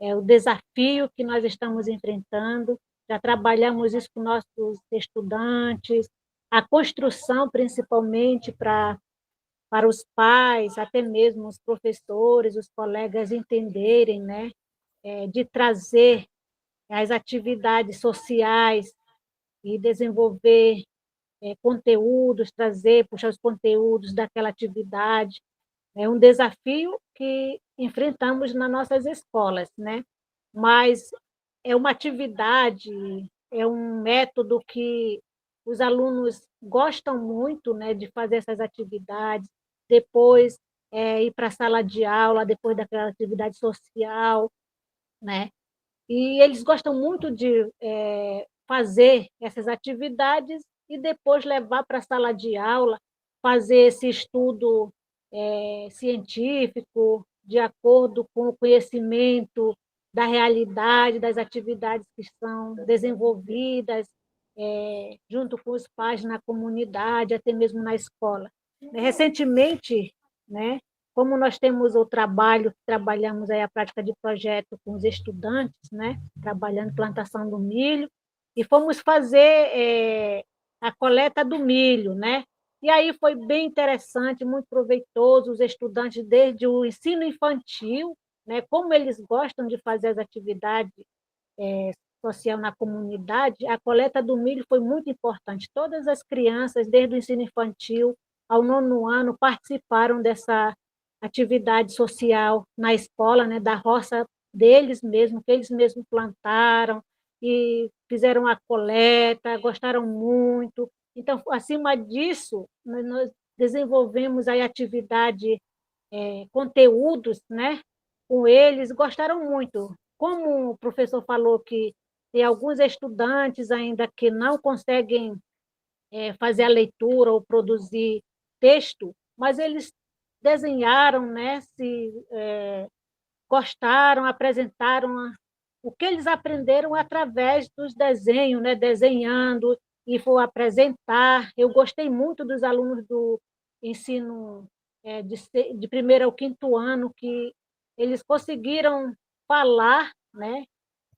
o desafio que nós estamos enfrentando, já trabalhamos isso com nossos estudantes, a construção, principalmente, para os pais, até mesmo os professores, os colegas entenderem, né, de trazer as atividades sociais e desenvolver conteúdos, puxar os conteúdos daquela atividade. É um desafio que enfrentamos nas nossas escolas, né? Mas é uma atividade, é um método que os alunos gostam muito, né, de fazer essas atividades, depois ir para a sala de aula, depois daquela atividade social, né? E eles gostam muito de fazer essas atividades e depois levar para a sala de aula, fazer esse estudo científico, de acordo com o conhecimento da realidade, das atividades que são desenvolvidas junto com os pais na comunidade, até mesmo na escola. Recentemente, né, como nós temos o trabalhamos aí a prática de projeto com os estudantes, né, trabalhando plantação do milho, e fomos fazer a coleta do milho, né? E aí foi bem interessante, muito proveitoso, os estudantes desde o ensino infantil, né, como eles gostam de fazer as atividades social na comunidade, a coleta do milho foi muito importante. Todas as crianças, desde o ensino infantil ao 9º ano, participaram dessa atividade social na escola, né, da roça deles mesmos, que eles mesmos plantaram e fizeram a coleta, gostaram muito. Então, acima disso, nós desenvolvemos aí atividade, conteúdos, né, com eles, gostaram muito. Como o professor falou que tem alguns estudantes ainda que não conseguem fazer a leitura ou produzir texto, mas eles desenharam, né, gostaram, apresentaram o que eles aprenderam através dos desenhos, né, desenhando e for apresentar. Eu gostei muito dos alunos do ensino de 1º ao 5º ano, que eles conseguiram falar, né,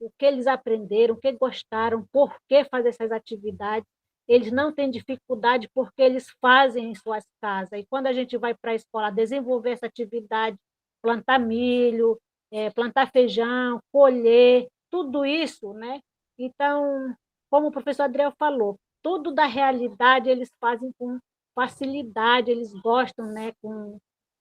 o que eles aprenderam, o que gostaram, por que fazer essas atividades. Eles não têm dificuldade porque eles fazem em suas casas. E quando a gente vai para a escola desenvolver essa atividade, plantar milho, plantar feijão, colher, tudo isso, né? Então, como o professor Adriel falou, tudo da realidade eles fazem com facilidade, eles gostam, né?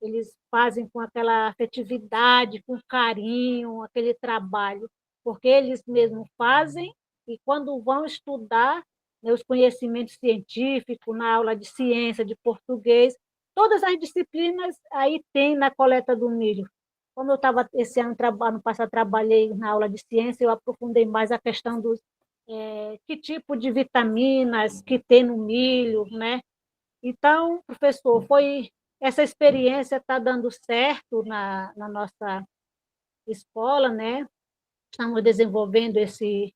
Eles fazem com aquela afetividade, com carinho, aquele trabalho, porque eles mesmos fazem e quando vão estudar, né, os conhecimentos científicos, na aula de ciência, de português, todas as disciplinas aí tem na coleta do milho. Como eu estava esse ano, no passado, trabalhei na aula de ciência, eu aprofundei mais a questão dos que tipo de vitaminas que tem no milho, né? Então, professor, essa experiência está dando certo na nossa escola, né? Estamos desenvolvendo esse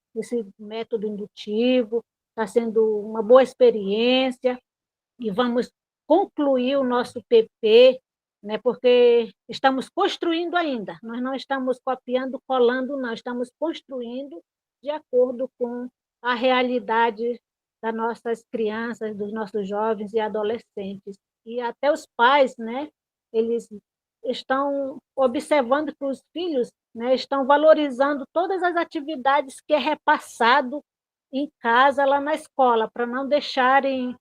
método indutivo, está sendo uma boa experiência e vamos concluir o nosso PP, né, porque estamos construindo ainda, nós não estamos copiando, colando, não, estamos construindo de acordo com a realidade das nossas crianças, dos nossos jovens e adolescentes. E até os pais, né, eles estão observando que os filhos, né, estão valorizando todas as atividades que é repassado em casa, lá na escola, para não deixarem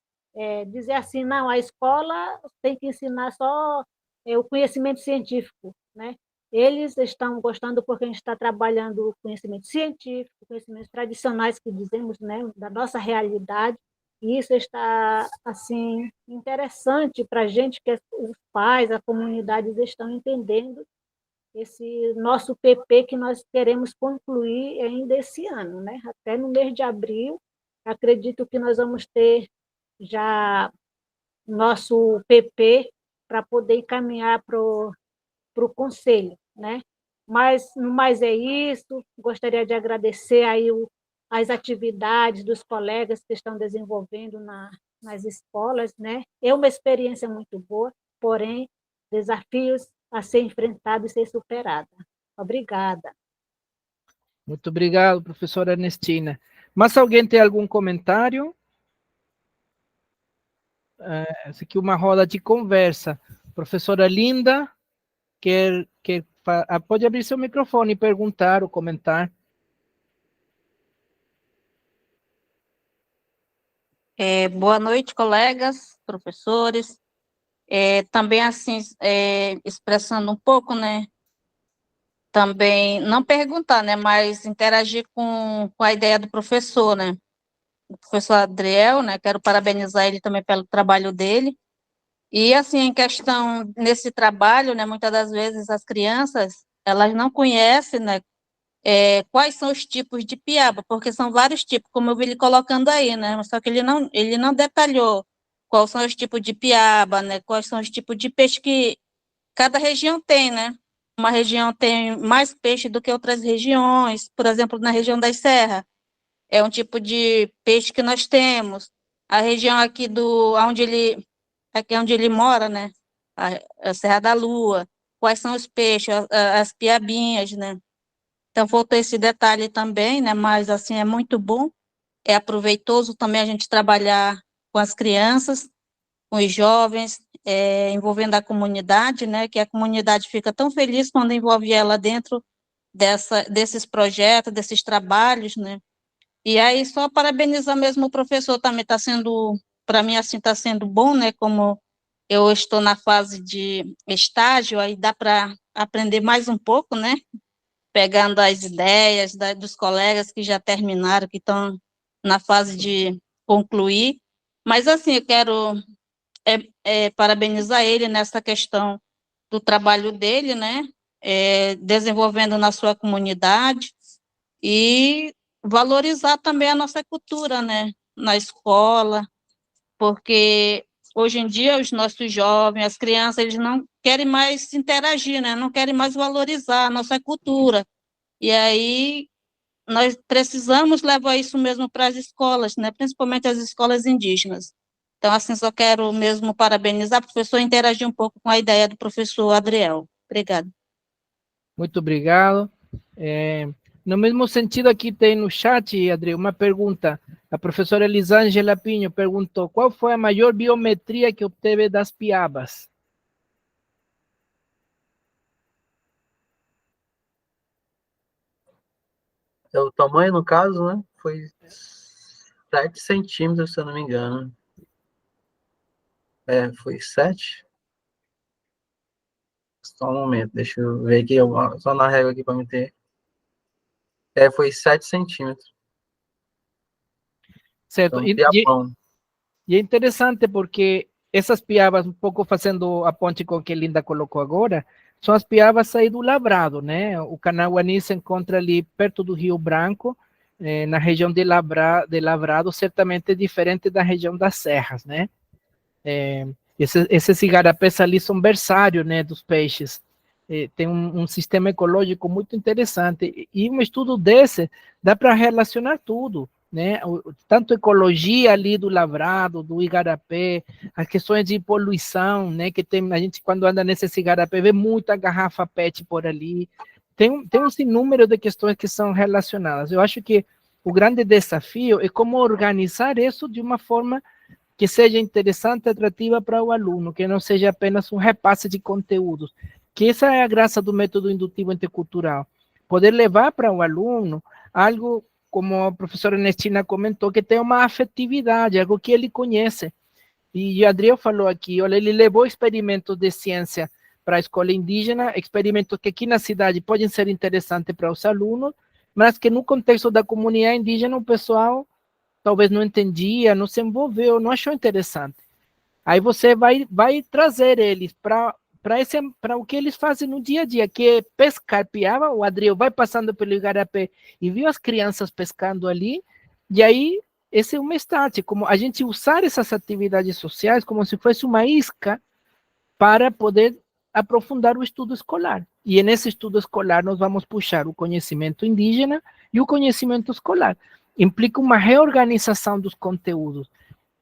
dizer assim, não, a escola tem que ensinar só o conhecimento científico, né? Eles estão gostando porque a gente está trabalhando o conhecimento científico, conhecimentos tradicionais que dizemos, né, da nossa realidade, e isso está assim interessante para a gente, que os pais, a comunidade estão entendendo esse nosso PP que nós queremos concluir ainda esse ano, né? Até no mês de abril, acredito que nós vamos ter já nosso PP para poder encaminhar para o conselho, né? Mas, no mais é isso, gostaria de agradecer aí as atividades dos colegas que estão desenvolvendo nas escolas, né? É uma experiência muito boa, porém, desafios a ser enfrentados e ser superados. Obrigada. Muito obrigado, professora Ernestina. Mas alguém tem algum comentário? Essa aqui é uma roda de conversa. Professora Linda, pode abrir seu microfone e perguntar ou comentar. Boa noite, colegas, professores. Também, assim, expressando um pouco, né? Também, não perguntar, né? Mas interagir com a ideia do professor, né? O professor Adriel, né? Quero parabenizar ele também pelo trabalho dele. E, assim, em questão, nesse trabalho, né? Muitas das vezes as crianças, elas não conhecem, né? Quais são os tipos de piaba, porque são vários tipos, como eu vi ele colocando aí, né? Só que ele não detalhou quais são os tipos de piaba, né? Quais são os tipos de peixe que cada região tem, né? Uma região tem mais peixe do que outras regiões, por exemplo, na região das serras, é um tipo de peixe que nós temos. A região aqui onde ele mora, né? A Serra da Lua, quais são os peixes, as piabinhas, né? Então, faltou esse detalhe também, né? Mas, assim, é muito bom, é aproveitoso também a gente trabalhar com as crianças, com os jovens, envolvendo a comunidade, né? Que a comunidade fica tão feliz quando envolve ela dentro desses projetos, desses trabalhos, né? E aí, só parabenizar mesmo o professor também, está sendo, para mim, assim, está sendo bom, né? Como eu estou na fase de estágio, aí dá para aprender mais um pouco, né? Pegando as ideias dos colegas que já terminaram, que estão na fase de concluir. Mas, assim, eu quero parabenizar ele nessa questão do trabalho dele, né? Desenvolvendo na sua comunidade e valorizar também a nossa cultura, né? Na escola, porque hoje em dia os nossos jovens, as crianças, eles não querem mais interagir, né? Não querem mais valorizar a nossa cultura. E aí nós precisamos levar isso mesmo para as escolas, né? Principalmente as escolas indígenas. Então, assim, só quero mesmo parabenizar o professor e interagir um pouco com a ideia do professor Adriel. Obrigada. Muito obrigado. No mesmo sentido, aqui tem no chat, Adri, uma pergunta. A professora Elisângela Pinho perguntou: qual foi a maior biometria que obteve das piabas? O tamanho, no caso, né? Foi 7 centímetros, se eu não me engano. Foi 7? Só um momento, deixa eu ver aqui, só na régua aqui para me ter. Foi 7 centímetros. Certo. Então, E é interessante porque essas piabas, um pouco fazendo a ponte com o que Linda colocou agora, são as piabas aí do Lavrado, né? O Canauani se encontra ali perto do Rio Branco, na região de Lavrado, certamente diferente da região das Serras, né? Esses igarapés ali são berçário, né, dos peixes. Tem um sistema ecológico muito interessante. E um estudo desse dá para relacionar tudo, né? Tanto ecologia ali do Lavrado, do igarapé, as questões de poluição, né? Que tem, a gente, quando anda nesse igarapé, vê muita garrafa PET por ali. Tem um sinnúmero de questões que são relacionadas. Eu acho que o grande desafio é como organizar isso de uma forma que seja interessante e atrativa para o aluno, que não seja apenas um repasse de conteúdos, que essa é a graça do método indutivo intercultural, poder levar para o aluno algo, como a professora Ernestina comentou, que tem uma afetividade, algo que ele conhece. E o Adriel falou aqui, olha, ele levou experimentos de ciência para a escola indígena, experimentos que aqui na cidade podem ser interessantes para os alunos, mas que no contexto da comunidade indígena o pessoal talvez não entendia, não se envolveu, não achou interessante. Aí você vai trazer eles para o que eles fazem no dia a dia, que é pescar piaba. O Adriel vai passando pelo igarapé e viu as crianças pescando ali, e aí esse é um start, como a gente usar essas atividades sociais como se fosse uma isca para poder aprofundar o estudo escolar. E nesse estudo escolar nós vamos puxar o conhecimento indígena e o conhecimento escolar. Implica uma reorganização dos conteúdos.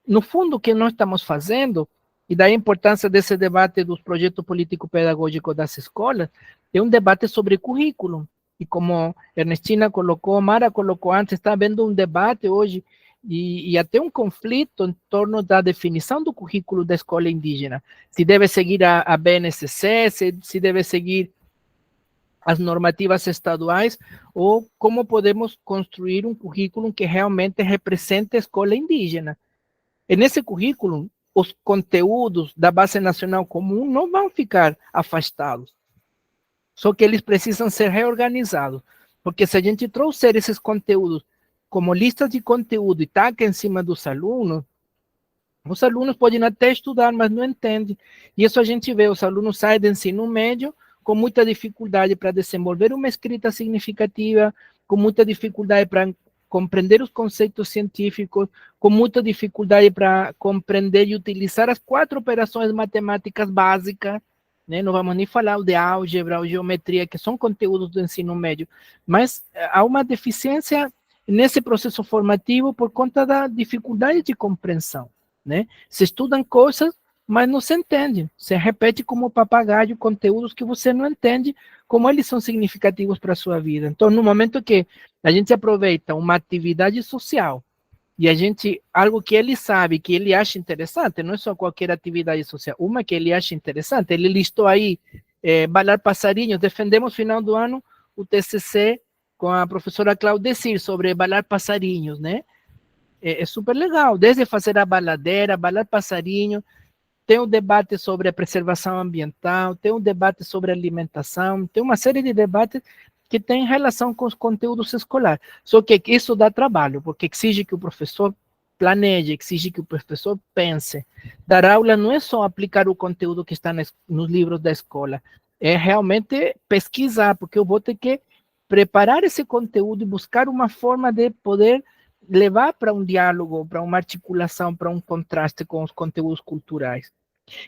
No fundo, o que nós estamos fazendo, e daí a importância desse debate dos projetos político-pedagógicos das escolas, é um debate sobre currículo. E como Ernestina colocou, Mara colocou antes, está havendo um debate hoje e até um conflito em torno da definição do currículo da escola indígena. Se deve seguir a BNCC, se deve seguir as normativas estaduais, ou como podemos construir um currículo que realmente represente a escola indígena. E nesse currículo, os conteúdos da Base Nacional Comum não vão ficar afastados, só que eles precisam ser reorganizados, porque se a gente trouxer esses conteúdos como listas de conteúdo e taca em cima dos alunos, os alunos podem até estudar, mas não entendem. E isso a gente vê, os alunos saem do ensino médio com muita dificuldade para desenvolver uma escrita significativa, com muita dificuldade para compreender os conceitos científicos, com muita dificuldade para compreender e utilizar as 4 operações matemáticas básicas, né? Não vamos nem falar de álgebra ou geometria, que são conteúdos do ensino médio, mas há uma deficiência nesse processo formativo por conta da dificuldade de compreensão, né? Se estudam coisas, mas não se entende. Se repete como papagaio conteúdos que você não entende como eles são significativos para a sua vida. Então, no momento que a gente aproveita uma atividade social e a gente, algo que ele sabe, que ele acha interessante, não é só qualquer atividade social, uma que ele acha interessante, ele listou aí, balar passarinhos, defendemos no final do ano o TCC com a professora Claudecir sobre balar passarinhos, né? É super legal, desde fazer a baladeira, balar passarinho, tem um debate sobre a preservação ambiental, tem um debate sobre alimentação, tem uma série de debates que tem relação com os conteúdos escolares. Só que isso dá trabalho, porque exige que o professor planeje, exige que o professor pense. Dar aula não é só aplicar o conteúdo que está nos livros da escola, é realmente pesquisar, porque eu vou ter que preparar esse conteúdo e buscar uma forma de poder levar para um diálogo, para uma articulação, para um contraste com os conteúdos culturais.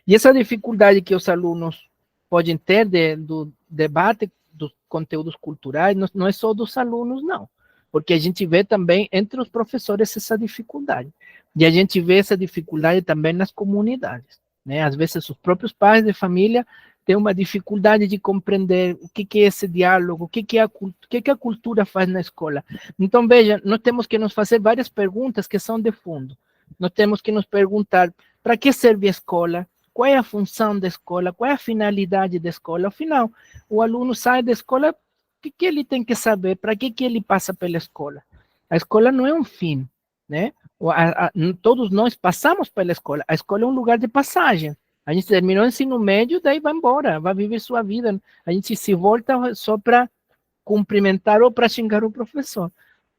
E essa dificuldade que os alunos podem ter do debate dos conteúdos culturais não é só dos alunos, não. Porque a gente vê também entre os professores essa dificuldade. E a gente vê essa dificuldade também nas comunidades, né? Às vezes os próprios pais de família têm uma dificuldade de compreender o que é esse diálogo, o que a cultura faz na escola. Então, veja, nós temos que nos fazer várias perguntas que são de fundo. Nós temos que nos perguntar para que serve a escola, qual é a função da escola, qual é a finalidade da escola. Afinal, o aluno sai da escola, o que ele tem que saber, para que ele passa pela escola. A escola não é um fim, né? Todos nós passamos pela escola. A escola é um lugar de passagem. A gente terminou o ensino médio, daí vai embora, vai viver sua vida. A gente se volta só para cumprimentar ou para xingar o professor.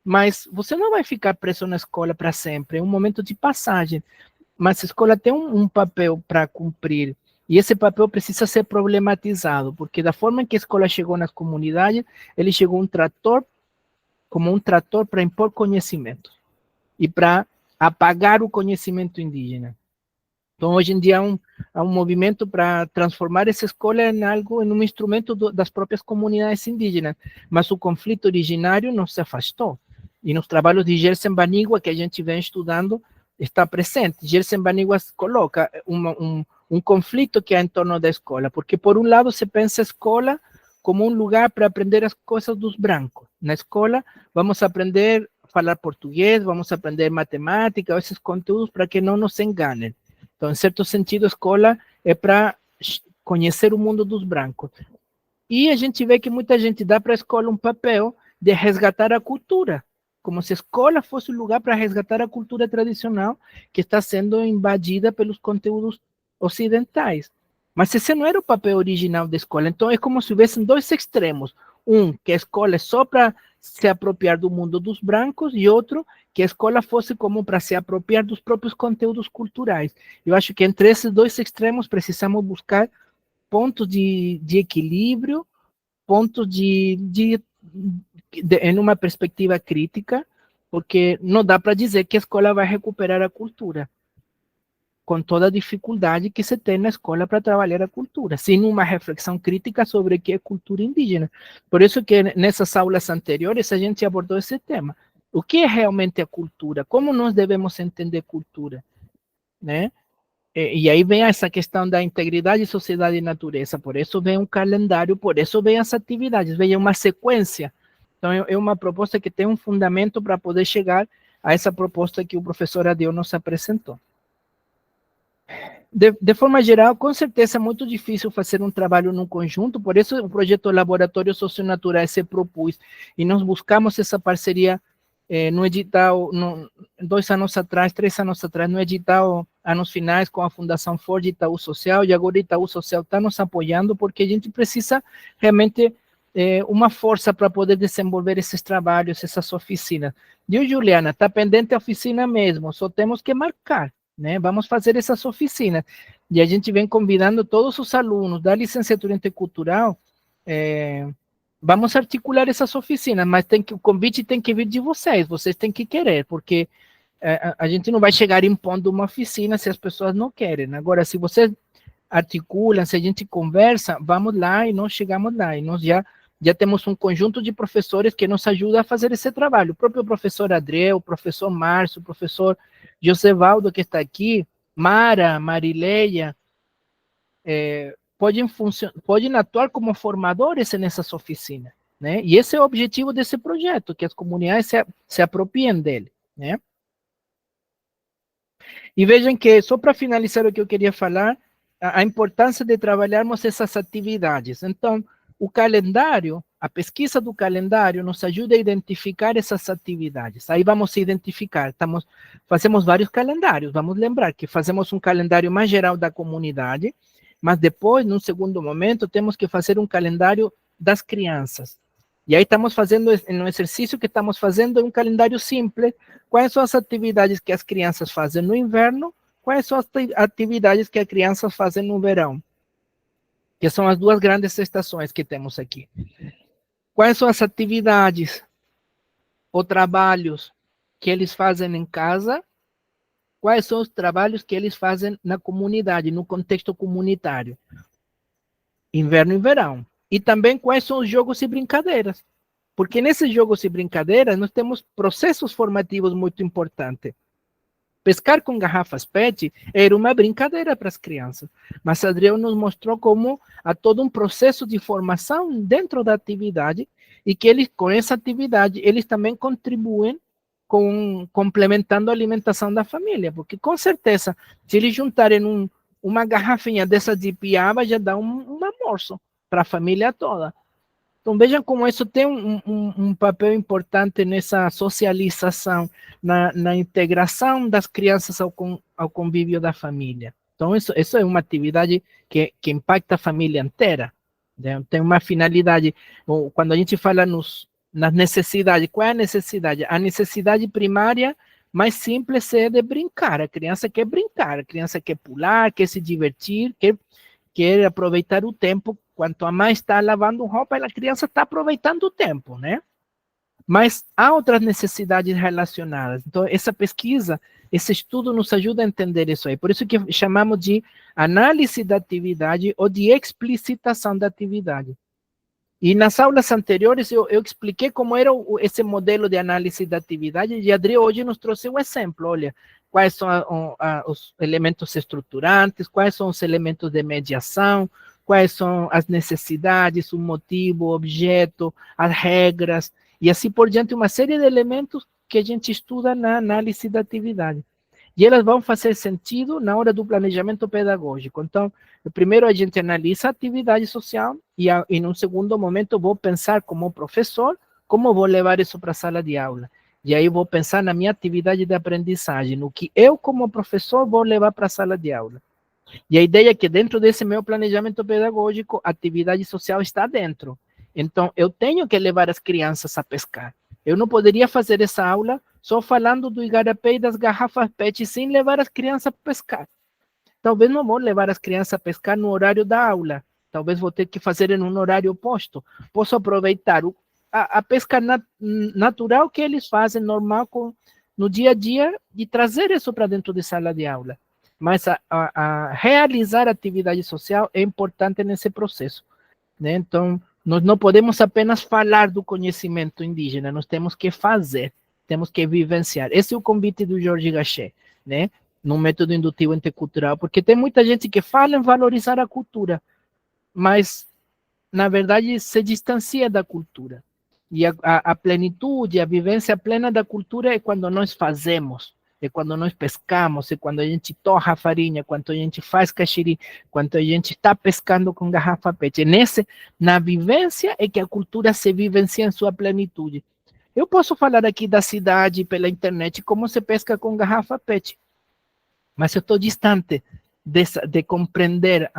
Mas você não vai ficar preso na escola para sempre, é um momento de passagem. Mas a escola tem um papel para cumprir, e esse papel precisa ser problematizado, porque da forma que a escola chegou nas comunidades, ele chegou como um trator para impor conhecimento, e para apagar o conhecimento indígena. Então, hoje em dia, há um movimento para transformar essa escola em um instrumento das próprias comunidades indígenas, mas o conflito originário não se afastou. E nos trabalhos de Gerson Banigua, que a gente vem estudando, está presente. Gerson Banigua coloca um conflito que há em torno da escola, porque, por um lado, se pensa a escola como um lugar para aprender as coisas dos brancos. Na escola, vamos aprender a falar português, vamos aprender matemática, esses conteúdos para que não nos enganem. Então, em certo sentido, a escola é para conhecer o mundo dos brancos. E a gente vê que muita gente dá para a escola um papel de resgatar a cultura, como se a escola fosse um lugar para resgatar a cultura tradicional que está sendo invadida pelos conteúdos ocidentais. Mas esse não era o papel original da escola. Então, é como se houvessem dois extremos. Um, que a escola é só para se apropriar do mundo dos brancos, e outro, que a escola fosse como para se apropriar dos próprios conteúdos culturais. Eu acho que entre esses dois extremos precisamos buscar pontos de equilíbrio, pontos em uma perspectiva crítica, porque não dá para dizer que a escola vai recuperar a cultura, com toda a dificuldade que se tem na escola para trabalhar a cultura, sem uma reflexão crítica sobre o que é cultura indígena. Por isso que nessas aulas anteriores a gente abordou esse tema. O que é realmente a cultura? Como nós devemos entender cultura? Né? E aí vem essa questão da integridade, sociedade e natureza, por isso vem um calendário, por isso vem as atividades, vem uma sequência. Então, é uma proposta que tem um fundamento para poder chegar a essa proposta que o professor Adeu nos apresentou. De forma geral, com certeza é muito difícil fazer um trabalho num conjunto, por isso o projeto Laboratório Socionatural se propôs, e nós buscamos essa parceria no edital, 2 anos atrás, 3 anos atrás, no edital, anos finais, com a Fundação Ford e Itaú Social, e agora Itaú Social está nos apoiando, porque a gente precisa realmente uma força para poder desenvolver esses trabalhos, essas oficinas. Viu, Juliana? Está pendente a oficina mesmo, só temos que marcar, né? Vamos fazer essas oficinas. E a gente vem convidando todos os alunos da licenciatura intercultural, vamos articular essas oficinas, mas o convite tem que vir de vocês têm que querer, porque a gente não vai chegar impondo uma oficina se as pessoas não querem. Agora, se vocês articulam, se a gente conversa, vamos lá e nós chegamos lá, e nós já temos um conjunto de professores que nos ajuda a fazer esse trabalho. O próprio professor Adreu, o professor Márcio, o professor Josevaldo, que está aqui, Mara, Marileia, podem atuar como formadores nessas oficinas, né? E esse é o objetivo desse projeto, que as comunidades se apropriem dele, né? E vejam que, só para finalizar o que eu queria falar, a importância de trabalharmos essas atividades. Então, o calendário, a pesquisa do calendário nos ajuda a identificar essas atividades. Aí vamos identificar, fazemos vários calendários, vamos lembrar que fazemos um calendário mais geral da comunidade, mas depois, num segundo momento, temos que fazer um calendário das crianças. E aí estamos fazendo, no exercício que estamos fazendo, um calendário simples, quais são as atividades que as crianças fazem no inverno, quais são as atividades que as crianças fazem no verão, que são as duas grandes estações que temos aqui. Quais são as atividades ou trabalhos que eles fazem em casa, quais são os trabalhos que eles fazem na comunidade, no contexto comunitário, inverno e verão. E também quais são os jogos e brincadeiras, porque nesses jogos e brincadeiras nós temos processos formativos muito importantes. Pescar com garrafas PET era uma brincadeira para as crianças, mas Adriel nos mostrou como há todo um processo de formação dentro da atividade e que eles, com essa atividade, eles também contribuem complementando a alimentação da família, porque com certeza, se eles juntarem uma garrafinha dessa de piaba, já dá um almoço para a família toda. Então, vejam como isso tem um papel importante nessa socialização, na integração das crianças ao convívio da família. Então, isso é uma atividade que impacta a família inteira, né? Tem uma finalidade. Quando a gente fala nas necessidades, qual é a necessidade? A necessidade primária mais simples é de brincar. A criança quer brincar, a criança quer pular, quer se divertir, quer aproveitar o tempo. Quanto a mãe está lavando roupa, a criança está aproveitando o tempo, né? Mas há outras necessidades relacionadas. Então, essa pesquisa, esse estudo nos ajuda a entender isso aí. Por isso que chamamos de análise da atividade ou de explicitação da atividade. E nas aulas anteriores eu expliquei como era esse modelo de análise da atividade, e Adriel hoje nos trouxe um exemplo. Olha, quais são os elementos estruturantes, quais são os elementos de mediação, quais são as necessidades, o motivo, o objeto, as regras, e assim por diante, uma série de elementos que a gente estuda na análise da atividade. E elas vão fazer sentido na hora do planejamento pedagógico. Então, primeiro a gente analisa a atividade social, e num segundo momento vou pensar como professor, como vou levar isso para a sala de aula. E aí vou pensar na minha atividade de aprendizagem, no que eu como professor vou levar para a sala de aula. E a ideia é que dentro desse meu planejamento pedagógico, a atividade social está dentro. Então, eu tenho que levar as crianças a pescar. Eu não poderia fazer essa aula só falando do igarapé e das garrafas PET sem levar as crianças a pescar. Talvez não vou levar as crianças a pescar no horário da aula. Talvez vou ter que fazer em um horário oposto. Posso aproveitar a pesca natural que eles fazem, normal, no dia a dia, e trazer isso para dentro de sala de aula. Mas a realizar a atividade social é importante nesse processo, né? Então, nós não podemos apenas falar do conhecimento indígena, nós temos que fazer, temos que vivenciar. Esse é o convite do Jorge Gachet, né? no método indutivo intercultural, porque tem muita gente que fala em valorizar a cultura, mas, na verdade, se distancia da cultura. E a plenitude, a vivência plena da cultura é quando nós fazemos, é quando nós pescamos, é quando a gente torra a farinha, quando a gente faz caxiri, quando a gente está pescando com garrafa PET. Na vivência é que a cultura se vivencia em sua plenitude. Eu posso falar aqui da cidade pela internet como se pesca com garrafa PET, mas eu estou distante de compreender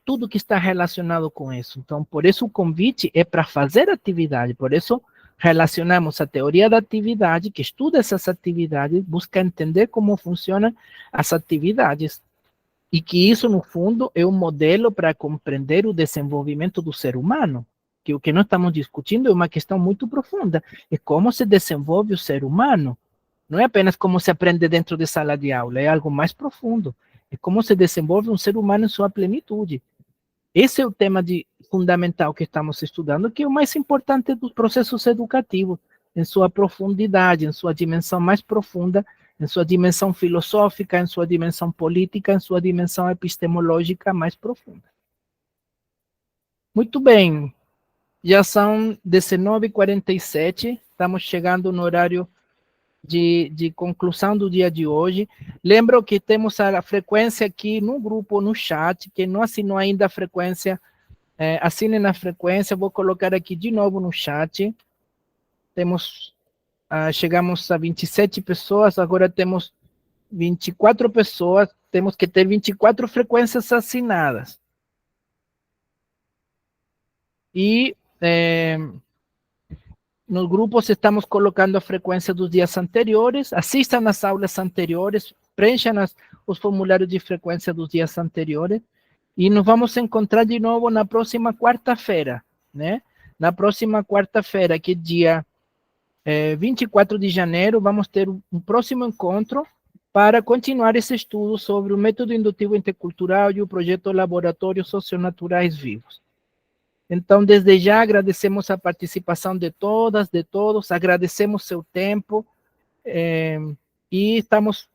tudo que está relacionado com isso. Então, por isso o convite é para fazer atividade, por isso relacionamos a teoria da atividade, que estuda essas atividades, busca entender como funcionam as atividades, e que isso, no fundo, é um modelo para compreender o desenvolvimento do ser humano, que o que nós estamos discutindo é uma questão muito profunda, é como se desenvolve o ser humano. Não é apenas como se aprende dentro de sala de aula, é algo mais profundo. É como se desenvolve um ser humano em sua plenitude. Esse é o tema fundamental que estamos estudando, que é o mais importante dos processos educativos, em sua profundidade, em sua dimensão mais profunda, em sua dimensão filosófica, em sua dimensão política, em sua dimensão epistemológica mais profunda. Muito bem, já são 19h47, estamos chegando no horário de conclusão do dia de hoje. Lembro que temos a frequência aqui no grupo, no chat. Quem não assinou ainda a frequência, assine na frequência. Vou colocar aqui de novo no chat. Chegamos a 27 pessoas, agora temos 24 pessoas. Temos que ter 24 frequências assinadas. E nos grupos estamos colocando a frequência dos dias anteriores, assistam às aulas anteriores, preencham os formulários de frequência dos dias anteriores, e nos vamos encontrar de novo na próxima quarta-feira, né? Na próxima quarta-feira, que é dia 24 de janeiro, vamos ter um próximo encontro para continuar esse estudo sobre o método indutivo intercultural e o projeto Laboratórios Socionaturais Vivos. Então, desde já, agradecemos a participação de todas, de todos, agradecemos seu tempo, e estamos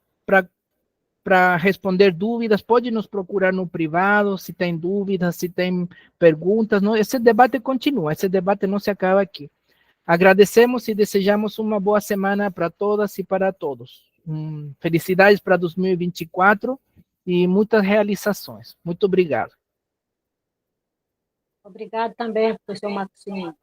para responder dúvidas. Pode nos procurar no privado, se tem dúvidas, se tem perguntas. Não, esse debate continua, esse debate não se acaba aqui. Agradecemos e desejamos uma boa semana para todas e para todos. Felicidades para 2024 e muitas realizações. Muito obrigado. Obrigado também, professor Maxime.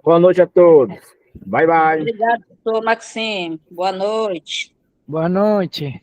Boa noite a todos. Bye, bye. Obrigada, professor Maxime. Boa noite. Boa noite.